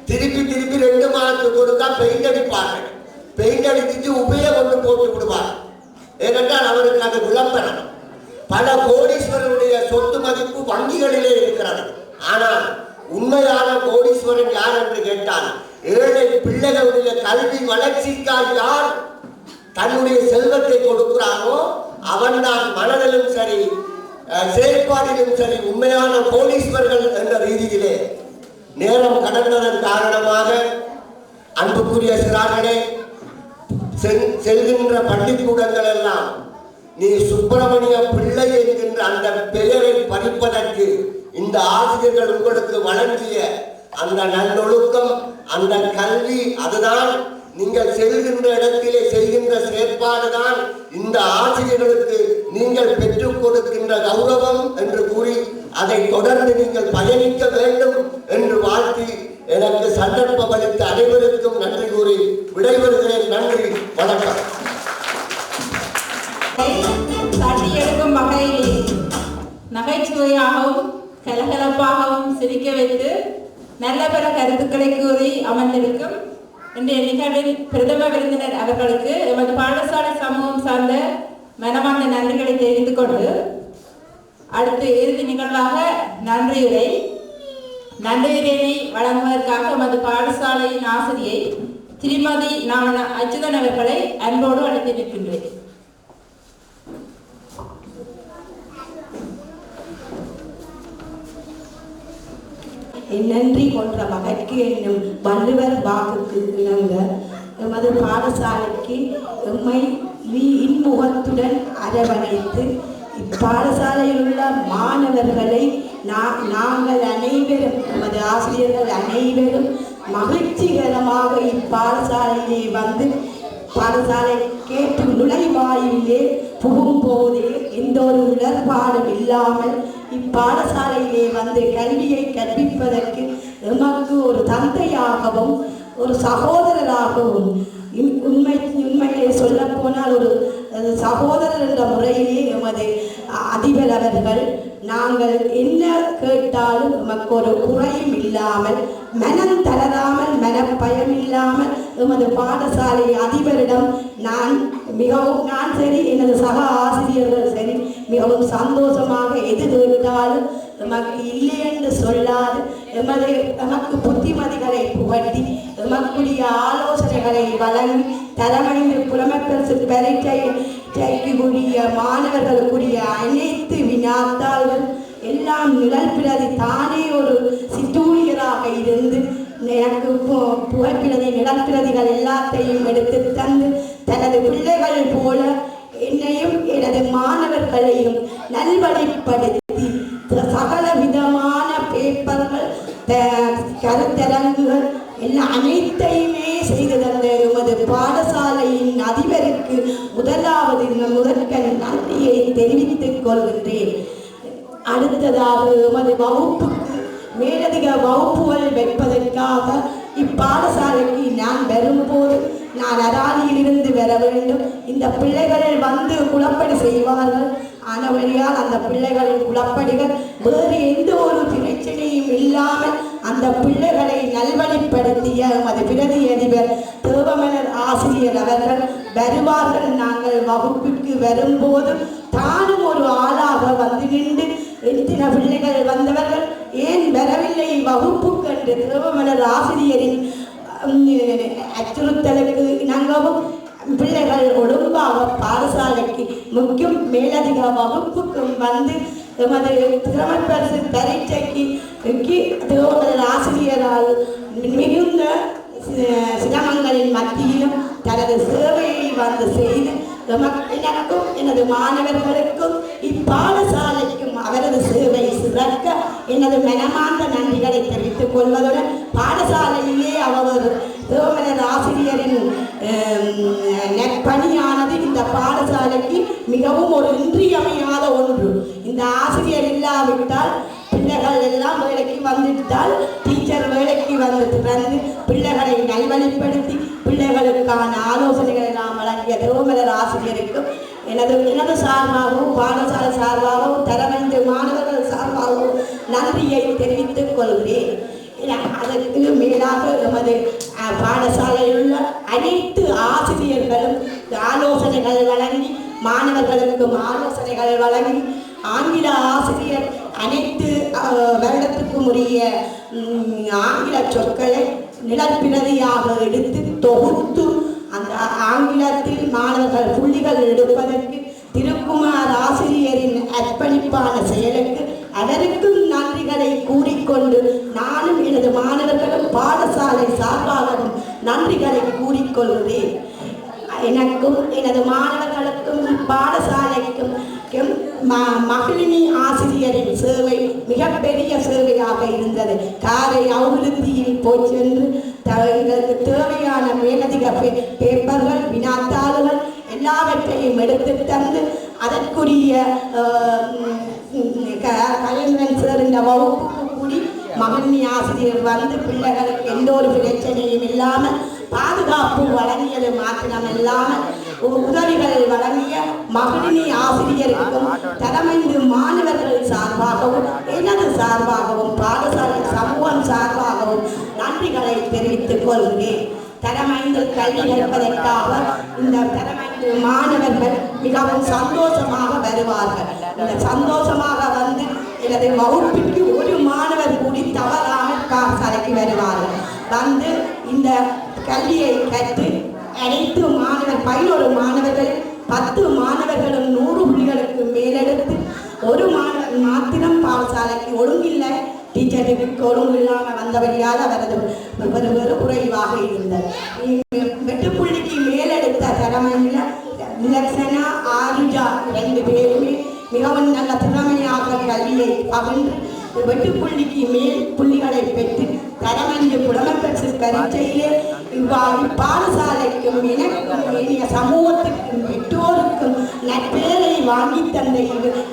திருப்பி 2 மாதத்துக்கு கொடுத்தா பெயிண்ட் அடிப்பார்கள். பெயிண்ட் அடிச்சுட்டு உபய கொண்டு போட்டு விடுவார். ஏனென்றால் அவருக்கு அது விளம்பரம். பல கோடீஸ்வரனுடைய சொத்து மதிப்பு வங்கிகளிலே இருக்கிறது. ஆனால் உண்மையான கோடீஸ்வரன் யார் என்று கேட்டால் ஏழை பிள்ளைகளுடைய கல்வி வளர்ச்சிக்காக யார் தன்னுடைய செல்வத்தை கொடுக்கிறானோ அவன் தான் மனதிலும் சரி செயற்பாடிலும் சரி உண்மையான கோடீஸ்வரர்கள் என்ற ரீதியிலே. நேரம் கடந்ததன் காரணமாக அன்புக்குரிய சிறார்களே, செல்கின்ற பள்ளிக்கூடங்கள் எல்லாம் நீ சுப்பிரமணிய பிள்ளை என்கின்ற அந்த பெயரை பறிப்பதற்கு இந்த ஆசிரியர்கள் உங்களுக்கு வழங்கிய அந்த நல்லொழுக்கம், அந்த கல்வி, அதுதான் நீங்கள் செல்கின்ற இடத்திலே செய்கின்ற செயற்பாடுதான் இந்த ஆசிரியர்களுக்கு நீங்கள் பெற்றுக் கொடுக்கின்ற கௌரவம் என்று கூறி அதை தொடர்ந்து நீங்கள் பயணிக்க வேண்டும் என்று வாழ்த்தி எனக்கு சந்தர்ப்பம் அளித்த அனைவருக்கும் நன்றி கூறி விடைபெறுகிறேன். நன்றி, வணக்கம்.
தட்டி எடுக்கும் வகையில் நகைச்சுவையாகவும் கலகலப்பாகவும் சிரிக்க வைத்து நல்ல பல கருத்துக்களை கூறி அமர்ந்திருக்கும் இன்றைய நிகழ்வில் பிரதம விருந்தினர் அவர்களுக்கு எமது பாடசாலை சமூகம் சார்ந்த மனமார்ந்த நன்றிகளை தெரிந்து கொண்டு அடுத்து இறுதி நிகழ்வாக நன்றியுரையை வழங்குவதற்காக எமது பாடசாலையின் ஆசிரியை திருமதி நாவண அச்சுதன் அவர்களை அன்போடு அழைத்து நிற்கின்றேன்.
நன்றி கொன்ற மகற்கு என்னும் வள்ளுவர் வாக்குக்கு இணங்க எமது பாடசாலைக்கு எம்மை இன்முகத்துடன் அரவணைத்து இப்பாடசாலையில் உள்ள மாணவர்களை நாங்கள் அனைவரும் எமது ஆசிரியர்கள் அனைவரும் மகிழ்ச்சிகரமாக இப்பாடசாலையிலே வந்து பாடசாலை கேட்டு நுழைவாயிலே புகும்போதே எந்த ஒரு இடர்பாடும் இல்லாமல் இப்பாடசாலையிலே வந்து கல்வியை கற்பிப்பதற்கு எமக்கு ஒரு தந்தையாகவும் ஒரு சகோதரராகவும் உண்மையிலே சொல்ல போனால் ஒரு சகோதரர் என்ற முறையிலே எமது அதிபர் அவர்கள் நாங்கள் என்ன கேட்டாலும் நமக்கு ஒரு குறையும் இல்லாமல் மனம் தளராமல் மனப்பயம் இல்லாமல் எமது பாடசாலை அதிபரிடம் நான் சரி எனது சக ஆசிரியர்கள் சரி மிகவும் சந்தோஷமாக எது கேட்டாலும் நமக்கு இல்லை என்று சொல்லாது எமக்கு புத்திமதிகளை புகட்டி எமக்குரிய ஆலோசனைகளை வழங்கி தலைமைந்து புலமைப்பரிசு பரீட்சைக்குரிய மாணவர்களுக்குரிய அனைத்து வினாத்தாள்கள் எல்லாம் நிழல் பிரதி தானே ஒரு சிற்றூழியராக இருந்து எனக்கு புகைப்பிரதி நிழல் பிரதிகள் எல்லாத்தையும் எடுத்து தந்து தனது பிள்ளைகள் போல என்னையும் எனது மாணவர்களையும் நல்வழிப்படுத்தி சகல விதமான பேப்பர்கள் கருத்தரங்குகள் எல்லாம் அனைத்தையுமே செய்து தந்த எமது பாடசாலையின் அதிபருக்கு முதற்கண் நன்றியை தெரிவித்துக் கொள்கின்றேன். அடுத்ததாக எமது வகுப்புக்கு மேலதிக வகுப்புகள் வைப்பதற்காக இப்பாடசாலைக்கு நான் வரும்போது நான் அராலியிலிருந்து வர வேண்டும். இந்த பிள்ளைகள் வந்து குழப்படி செய்வார்கள். ஆனவழியால் அந்த பிள்ளைகளின் குழப்படிகள் வேறு எந்த ஒரு பிரச்சனையும் இல்லாமல் அந்த பிள்ளைகளை நல்வழிப்படுத்திய எமது பிரதி அதிபர் தேவமலர் ஆசிரியர் அவர்கள் வருவார்கள். நாங்கள் வகுப்பிற்கு வரும்போது தானும் ஒரு ஆளாக வந்து நின்று எத்தனை பிள்ளைகள் வந்தவர்கள் ஏன் வரவில்லை வகுப்புக்கு என்று தேவமலர் ஆசிரியரின் அச்சுறுத்தலுக்கு இணங்கவும் பிள்ளைகள் ஒழுங்காக பாடசாலைக்கு முக்கியம் மேலதிக வகுப்புக்கும் வந்து எமது திறமைப்பரிசு பரீட்சைக்கு தேவமலர் ஆசிரியரால் மிகுந்த சிரமங்களின் மத்தியிலும் தனது சேவையை வந்து செய்து எனக்கும் எனது மாணவர்களுக்கும் இப்பாடசாலைக்கும் அவரது சேவை சிறக்க எனது மனமார்ந்த நன்றிகளை தெரிவித்துக் கொள்வதுடன் பாடசாலையிலே அவர் தேவமலர் ஆசிரியரின் நற்பணியானது இந்த பாடசாலைக்கு மிகவும் ஒரு இன்றியமையாத ஒன்று. இந்த ஆசிரியர் இல்லாவிட்டால் பிள்ளைகள் எல்லாம் வேலைக்கு வந்துவிட்டால் டீச்சர் வேலைக்கு வந்து திறந்து பிள்ளைகளை நல்வழிப்படுத்தி பிள்ளைகளுக்கான ஆலோசனைகள் எல்லாம் வழங்கிய தேவமலர் ஆசிரியருக்கும் எனது சார்பாகவும் பாடசாலை சார்பாகவும் தரவைந்து மாணவர்கள் சார்பாகவும் நன்றியை தெரிவித்துக் கொள்கிறேன். அதற்கு மேலாக எமது பாடசாலையில் உள்ள அனைத்து ஆசிரியர்களும் ஆலோசனைகள் வழங்கி மாணவர்களுக்கும் ஆலோசனைகள் வழங்கி ஆங்கில ஆசிரியர் அனைத்து வருடத்துக்கும் உரிய ஆங்கில சொற்களை நிலப்பிரதியாக எடுத்து தொகுத்து அந்த ஆங்கிலத்தில் மாணவர்கள் புள்ளிகள் எடுப்பதற்கு திருக்குமார் ஆசிரியரின் அர்ப்பணிப்பான செயலுக்கு அதற்கும் நன்றிகளை கூறிக்கொண்டு நானும் எனது மாணவர்களும் பாடசாலை சார்பாகவும் நன்றிகளை கூறிக்கொள்கிறேன். எனக்கும் எனது மாணவர்களுக்கும் பாடசாலைக்கும் மகளினி ஆசிரியரின் சேவை மிகப்பெரிய சேவையாக இருந்தது. காலை அபிவிருத்தியில் போய் சென்று எங்களுக்கு தேவையான மேலதிக பேப்பர்கள் வினாத்தாள்கள் எல்லாவற்றையும் எடுத்து தந்து அதற்குரிய கலைஞன் சேர்ந்த வகுப்புக்கு கூடி மகளினி ஆசிரியர் வந்து பிள்ளைகளுக்கு எந்த ஒரு பிரச்சனையும் இல்லாமல் பாதுகாப்பு வழங்கியது மாத்திரம் இல்லாமல் உதவிகள் வழங்கிய மகளினி ஆசிரியருக்கும் தலைமைந்து மாணவர்கள் சார்பாகவும் எனது சார்பாகவும் பாடசாலை சமூகம் சார்பாகவும் நன்றிகளை தெரிவித்துக் கொள்கிறேன். தரமைந்து கல்வி கற்பதற்காக இந்த தரமைந்து மாணவர்கள் மிகவும் சந்தோஷமாக வருவார்கள். இந்த சந்தோஷமாக வந்து எனது வகுப்பிற்கு ஒரு மாணவர் கூடி தவறாமல் பாடசாலைக்கு வருவார்கள். வந்து இந்த கல்வியை கற்று அனைத்து மாணவர் 11 மாணவர்கள் 10 மாணவர்களும் 100 புள்ளிகளுக்கு மேலெடுத்து ஒரு மாணவர் மாத்திரம் பாடசாலைக்கு ஒழுங்கில்லை டீச்சருக்கு ஒழுங்கு இல்லாமல் வந்தபடியால் அவரது குறைவாக இருந்தது. 8 புள்ளிக்கு மேலெடுத்த திறமையில் நிலக்ஷனா ஆரிஜா 2 பேருமே மிகவும் நல்ல திறமையாக கல்வியை பகிர்ந்து 8 புள்ளிக்கு மேல் புள்ளிகளை பெற்று தரமஞ்சு புலமைப்பரிசு பரீட்சையிலே இவ்வாறு பாடசாலைக்கும் எனக்கும் இனிய சமூகத்திற்கும் பெற்றோருக்கும் நற்பெயரை வாங்கி தந்த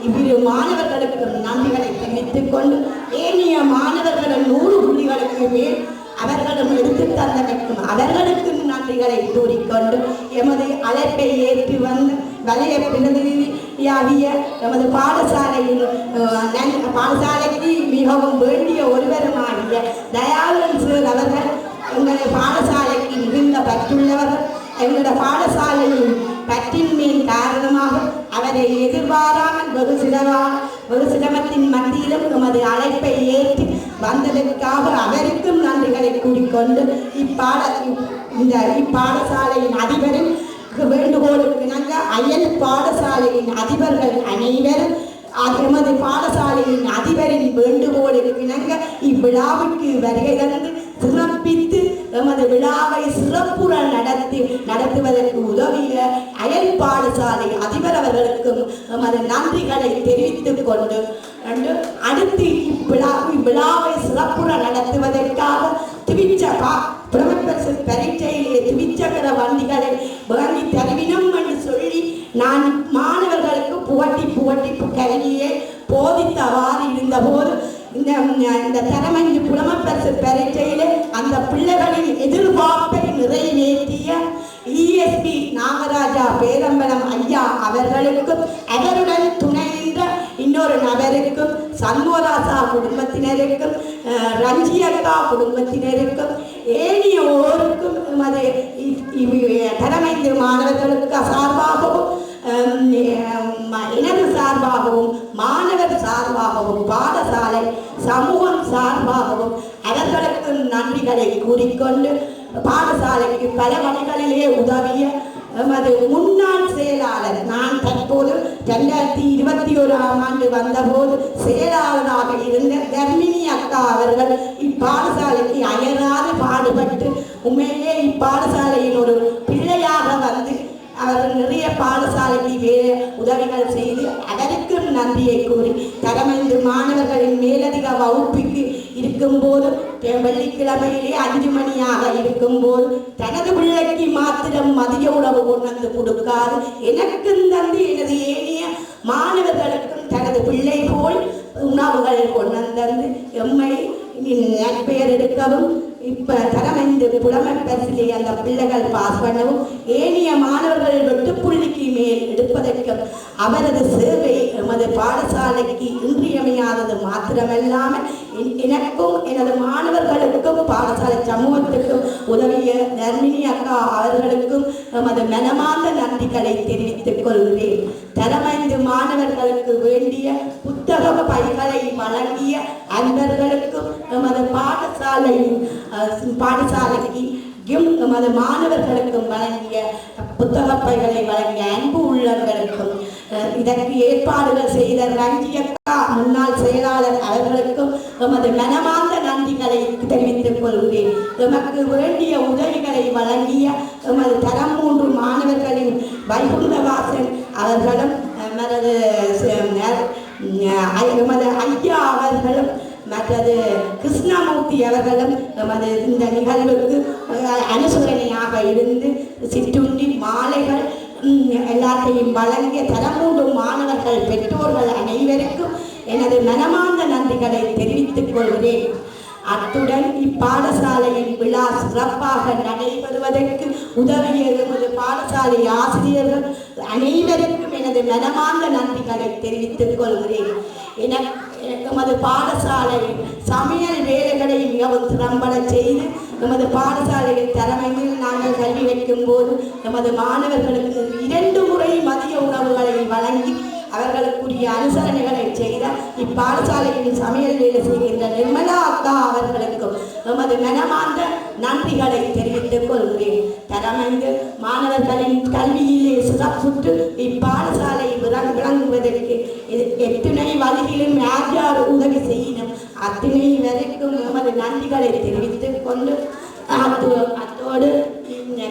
இவ்விரு மாணவர்களுக்கும் நன்றிகளை தெரிவித்துக் கொண்டு ஏனைய மாணவர்களும் 100 புள்ளிகளுக்கு மேல் அவர்களும் எடுத்து தந்தமைக்கும் அவர்களுக்கும் நன்றிகளை கூறிக்கொண்டு எமது அழைப்பை ஏற்று வந்து வலைய பிரதிநிதியாகிய எமது பாடசாலைக்கு மிகவும் வேண்டிய ஒருவருமாகிய தயாளன் சார் அவர்கள் எங்களை பாடசாலைக்கு மிகுந்த பற்றுள்ளவர்கள். எங்களுடைய பாடசாலையின் பற்றின்மையின் காரணமாக அவரை எதிர்பாராமல் வெகு சிரமத்தின் மத்தியிலும் எமது அழைப்பை ஏற்று வந்ததற்காக அவருக்கும் நன்றிகளை கூறிக்கொண்டு இப்பாடசாலையின் அதிபரின் வேண்டுகோளுக்கு இணங்க அயல் பாடசாலையின் அதிபர்கள் அனைவரும் எமது பாடசாலையின் அதிபரின் வேண்டுகோளுக்கு இணங்க இவ்விழாவுக்கு வருகை தந்து சிறப்பித்து எமது விழாவை சிறப்புற நடத்துவதற்கு உதவிய அயல் பாடசாலை அதிபர் அவர்களுக்கும் எமது நன்றிகளை தெரிவித்துக் கொண்டு அடுத்து இவ்விழாவை சிறப்புற நடத்துவதற்காக பரீட்சையிலே துவிச்சக்கர வண்டிகளை வாங்கி தருவினம் என்று சொல்லி நான் மாணவர்களுக்கு புகட்டி கல்வியை போதித்தவாறு இருந்தபோது இந்த தரமஞ்சு புலமைப்பரிசு பரீட்சையிலே அந்த பிள்ளைகளின் எதிர்பார்ப்பை நிறைவேற்றிய ESP நாகராஜா பேரம்பலம் ஐயா அவர்களுக்கும் அவருடன் துணை நின்ற இன்னொரு நபருக்கும் சண்முகராசா குடும்பத்தினருக்கும் ரஞ்சியக்கா குடும்பத்தினருக்கும் ஏனைய ஓருக்கும் தரமைந்து மாணவர்களுக்கு சார்பாகவும் எனது சார்பாகவும் மாணவர் சார்பாகவும் பாடசாலை சமூகம் சார்பாகவும் அவர்களுக்கு நன்றிகளை கூறிக்கொண்டு பாடசாலைக்கு பல வழிகளிலே உதவிய எமது முன்னாள் செயலாளர் நான் தற்போது 2021ஆம் ஆண்டு வந்தபோது செயலாளராக இருந்த தர்மினி அக்கா அவர்கள் இப்பாடசாலைக்கு அயராது பாடுபட்டு உண்மையிலே இப்பாடசாலையின் ஒரு பிள்ளையாக வந்து அவர்கள் நிறைய பாடசாலைக்கு உதவிகள் செய்து அதற்கும் நன்றியை கூறி தரமைந்து மாணவர்களின் மேலதிக வகுப்புக்கு இருக்கும்போது வெள்ளிக்கிழமையிலே 5 மணியாக இருக்கும்போது தனது பிள்ளைக்கு மாத்திரம் மதிய உணவு கொண்டு வந்து கொடுக்காது எனக்கும் தந்து எனது ஏனைய மாணவர்களுக்கும் தனது பிள்ளை போல் உணவுகள் கொண்டு வந்து எம்மை நற்பெயர் எடுக்கவும் இப்ப தரமைந்து புலமைப்பரிசிலே அந்த பிள்ளைகள் பாஸ் பண்ணவும் ஏனைய மாணவர்கள் 8 புள்ளிக்கு மேல் எடுப்பதற்கும் அவரது சேவை எமது பாடசாலைக்கு இன்றியமையாதது மாத்திரமல்லாமல் எனக்கும் எனது மாணவர்களுக்கும் பாடசாலை சமூகத்துக்கும் உதவிய தர்மினி அக்கா அவர்களுக்கும் எமது மனமார்ந்த நன்றிகளை தெரிவித்துக் கொள்கிறேன். தரமைந்து மாணவர்களுக்கு வேண்டிய புத்தக பைகளை வழங்கிய அன்பர்களுக்கும் எமது பாடசாலைக்கு எமது மாணவர்களுக்கும் வழங்கிய புத்தக பைகளை வழங்கிய அன்பு உள்ளவர்களுக்கும் இதற்கு ஏற்பாடுகள் செய்த ரஞ்சியக்கா முன்னாள் செயலாளர் அவர்களுக்கும் எமது மனமார்ந்த நன்றிகளை தெரிவித்துக் கொள்கிறேன். எமக்கு வேண்டிய உதவிகளை வழங்கிய எமது தரம் 3 மாணவர்களின் வைகுண்டவாசன் அவர்களும் எமது ஐயா அவர்களும் மற்றது கிருஷ்ணமூர்த்தி அவர்களும் எமது இந்த நிகழ்வுக்கு அனுசரணையாக இருந்து சிற்றுண்டி மாலைகள் எல்லாத்தையும் வழங்கிய தரம் 3 மாணவர்கள் பெற்றோர்கள் அனைவருக்கும் எனது மனமார்ந்த நன்றிகளை தெரிவித்துக் கொள்கிறேன். அத்துடன் இப்பாடசாலையின் விழா சிறப்பாக நடைபெறுவதற்கு உதவிய எமது பாடசாலை ஆசிரியர்கள் அனைவருக்கும் எனது மனமார்ந்த நன்றிகளை தெரிவித்துக் கொள்கிறேன். எமது பாடசாலை சமையல் வேலைகளை மிகவும் திறம்பட செய்து எமது பாடசாலையின் தலைமையில் நாங்கள் கல்வி வைக்கும் போது எமது மாணவர்களுக்கு 2 முறை மதிய உணவுகளை வழங்கி அவர்களுக்குரிய அனுசரணைகளை செய்த இப்பாடசாலையில் சமையல் வேலை செய்கின்ற நிர்மலா அக்கா அவர்களுக்கும் எமது மனமார்ந்த நன்றிகளை தெரிவித்துக் கொள்கிறேன். தரமைந்து மாணவர்களின் கல்வியிலே சிறப்புற்று இப்பாடசாலை விளங்குவதற்கு எத்தனை வழியிலும் யார் யார் உதவி செய்யணும் அத்தனை வரைக்கும் எமது நன்றிகளை தெரிவித்துக் கொண்டு அத்தோடு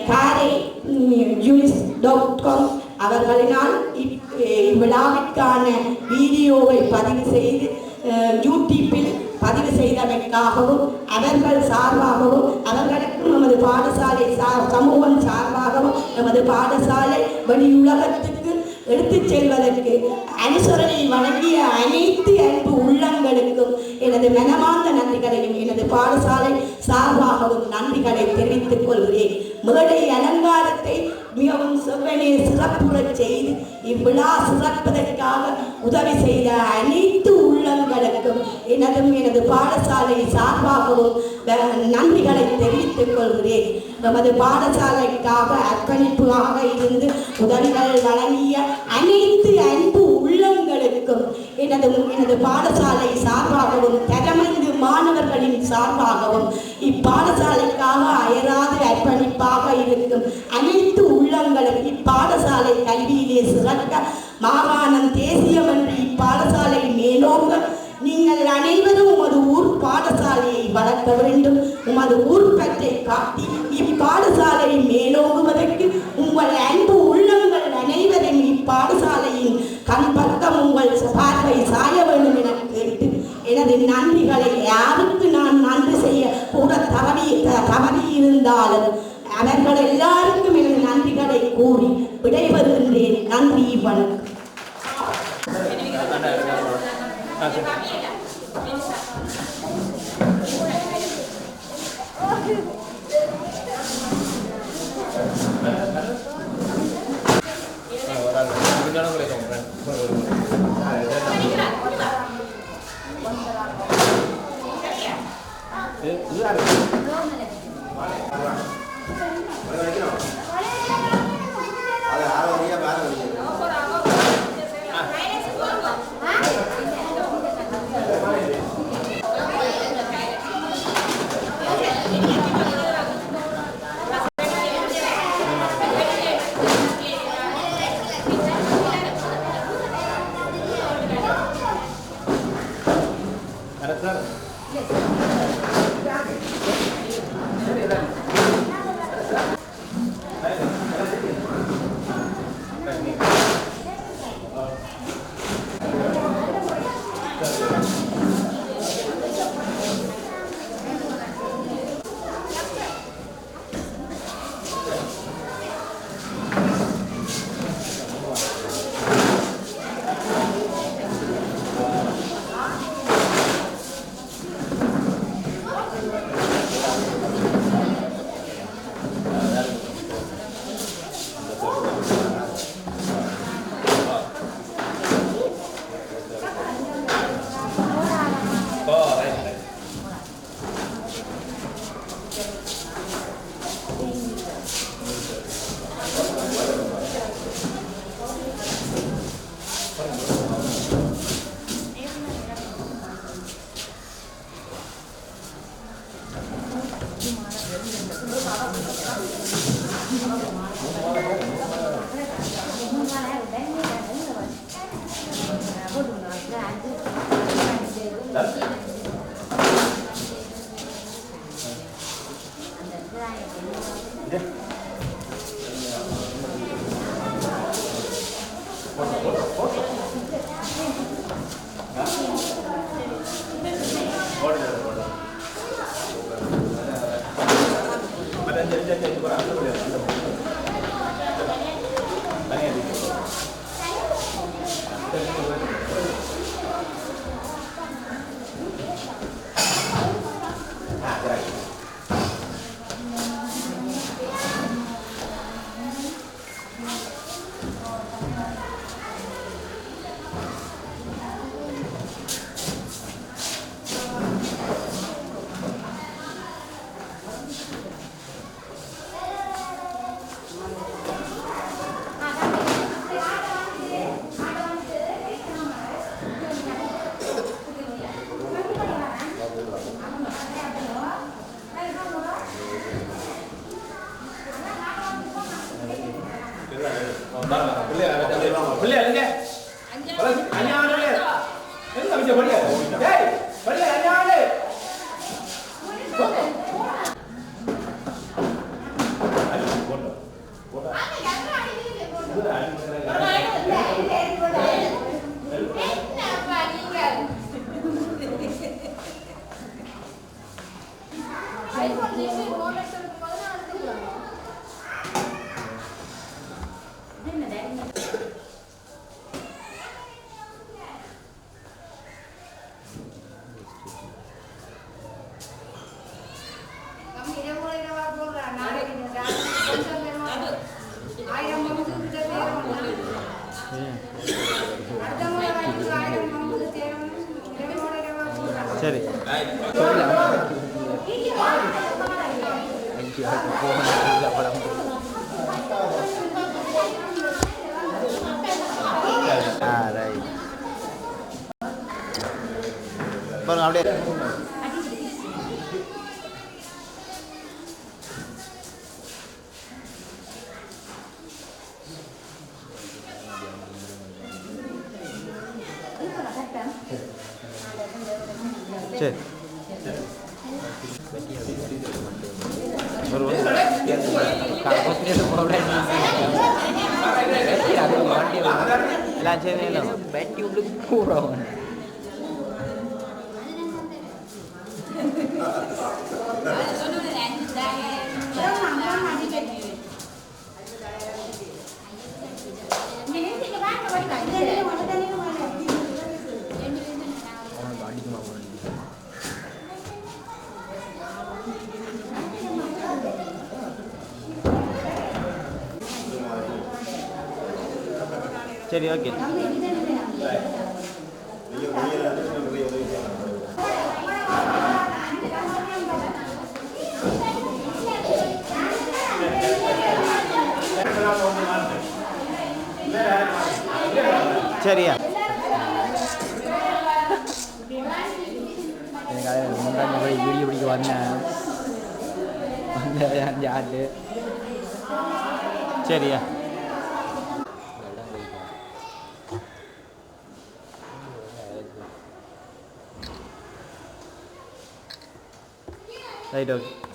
காரை news.com அவர்களினால் இவ்விழாவிற்கான வீடியோவை பதிவு செய்து யூடியூப்பில் பதிவு செய்தமைக்காகவும் அவர்கள் சார்பாகவும் அவர்களுக்கும் நமது பாடசாலை சமூகம் சார்பாகவும் நமது பாடசாலை வெளியுலகத்துக்கு எடுத்துச் செல்வதற்கு அனுசரணை வழங்கிய அனைத்து அன்பு உள்ளங்களுக்கும் எனது மனமார்ந்த நன்றிகளையும் எனது பாடசாலை சார்பாகவும் நன்றிகளை தெரிவித்துக் கொள்கிறேன். மேடை அலங்காரத்தை மிகவும் செவ்வனே சிறப்புறச் செய்து இவ்விழா சிறப்பதற்காக உதவி செய்த அனைத்து உள்ளங்களுக்கும் எனது பாடசாலை சார்பாகவும் நன்றிகளை தெரிவித்துக் கொள்கிறேன். நமது பாடசாலைக்காக அர்ப்பணிப்பாக இருந்து உதவிகள் வழங்கிய அனைத்து அன்பு உள்ளங்களுக்கும் எனது பாடசாலை சார்பாகவும் தரமந்து மாணவர்களின் சார்பாகவும் இப்பாடசாலைக்காக அயராது அர்ப்பணிப்பாக இருக்கும் அனைத்து உள்ளங்களும் இப்பாடசாலை கல்வியிலே சிறக்க மாகாணம் தேசியம் என்று இப்பாடசாலை மேலோங்க நீங்கள் அனைவரும் உமது ஊர் பாடசாலையை வளர்க்க வேண்டும். உமது ஊர் பற்றை காட்டி இப்பாடசாலையை மேலோங்குவதற்கு உங்கள் அன்பு உள்ளங்கள் அனைவரும் இப்பாடசாலையின் கண்பக்கம் உங்கள் பார்வை சாய வேண்டும் என கேட்டு எனது நன்றிகளை யாருக்கு நான் நன்றி செய்ய கூட தவறி இருந்தாலும் அவர்கள் எல்லாருக்கும் எனது நன்றிகளை கூறி விடைபெறுகின்றேன். நன்றி, வணக்கம்.
சரி பாருங்க அப்படியே சரி எல்லாம் சரி பேட்டி உள்ளுக்கு போகிறோம் சரி ஓகே சரியா எனக்கு முன்னாடி வீடியோ பிடிக்க வந்தேன் யாரு சரியா ரைட் ஓகே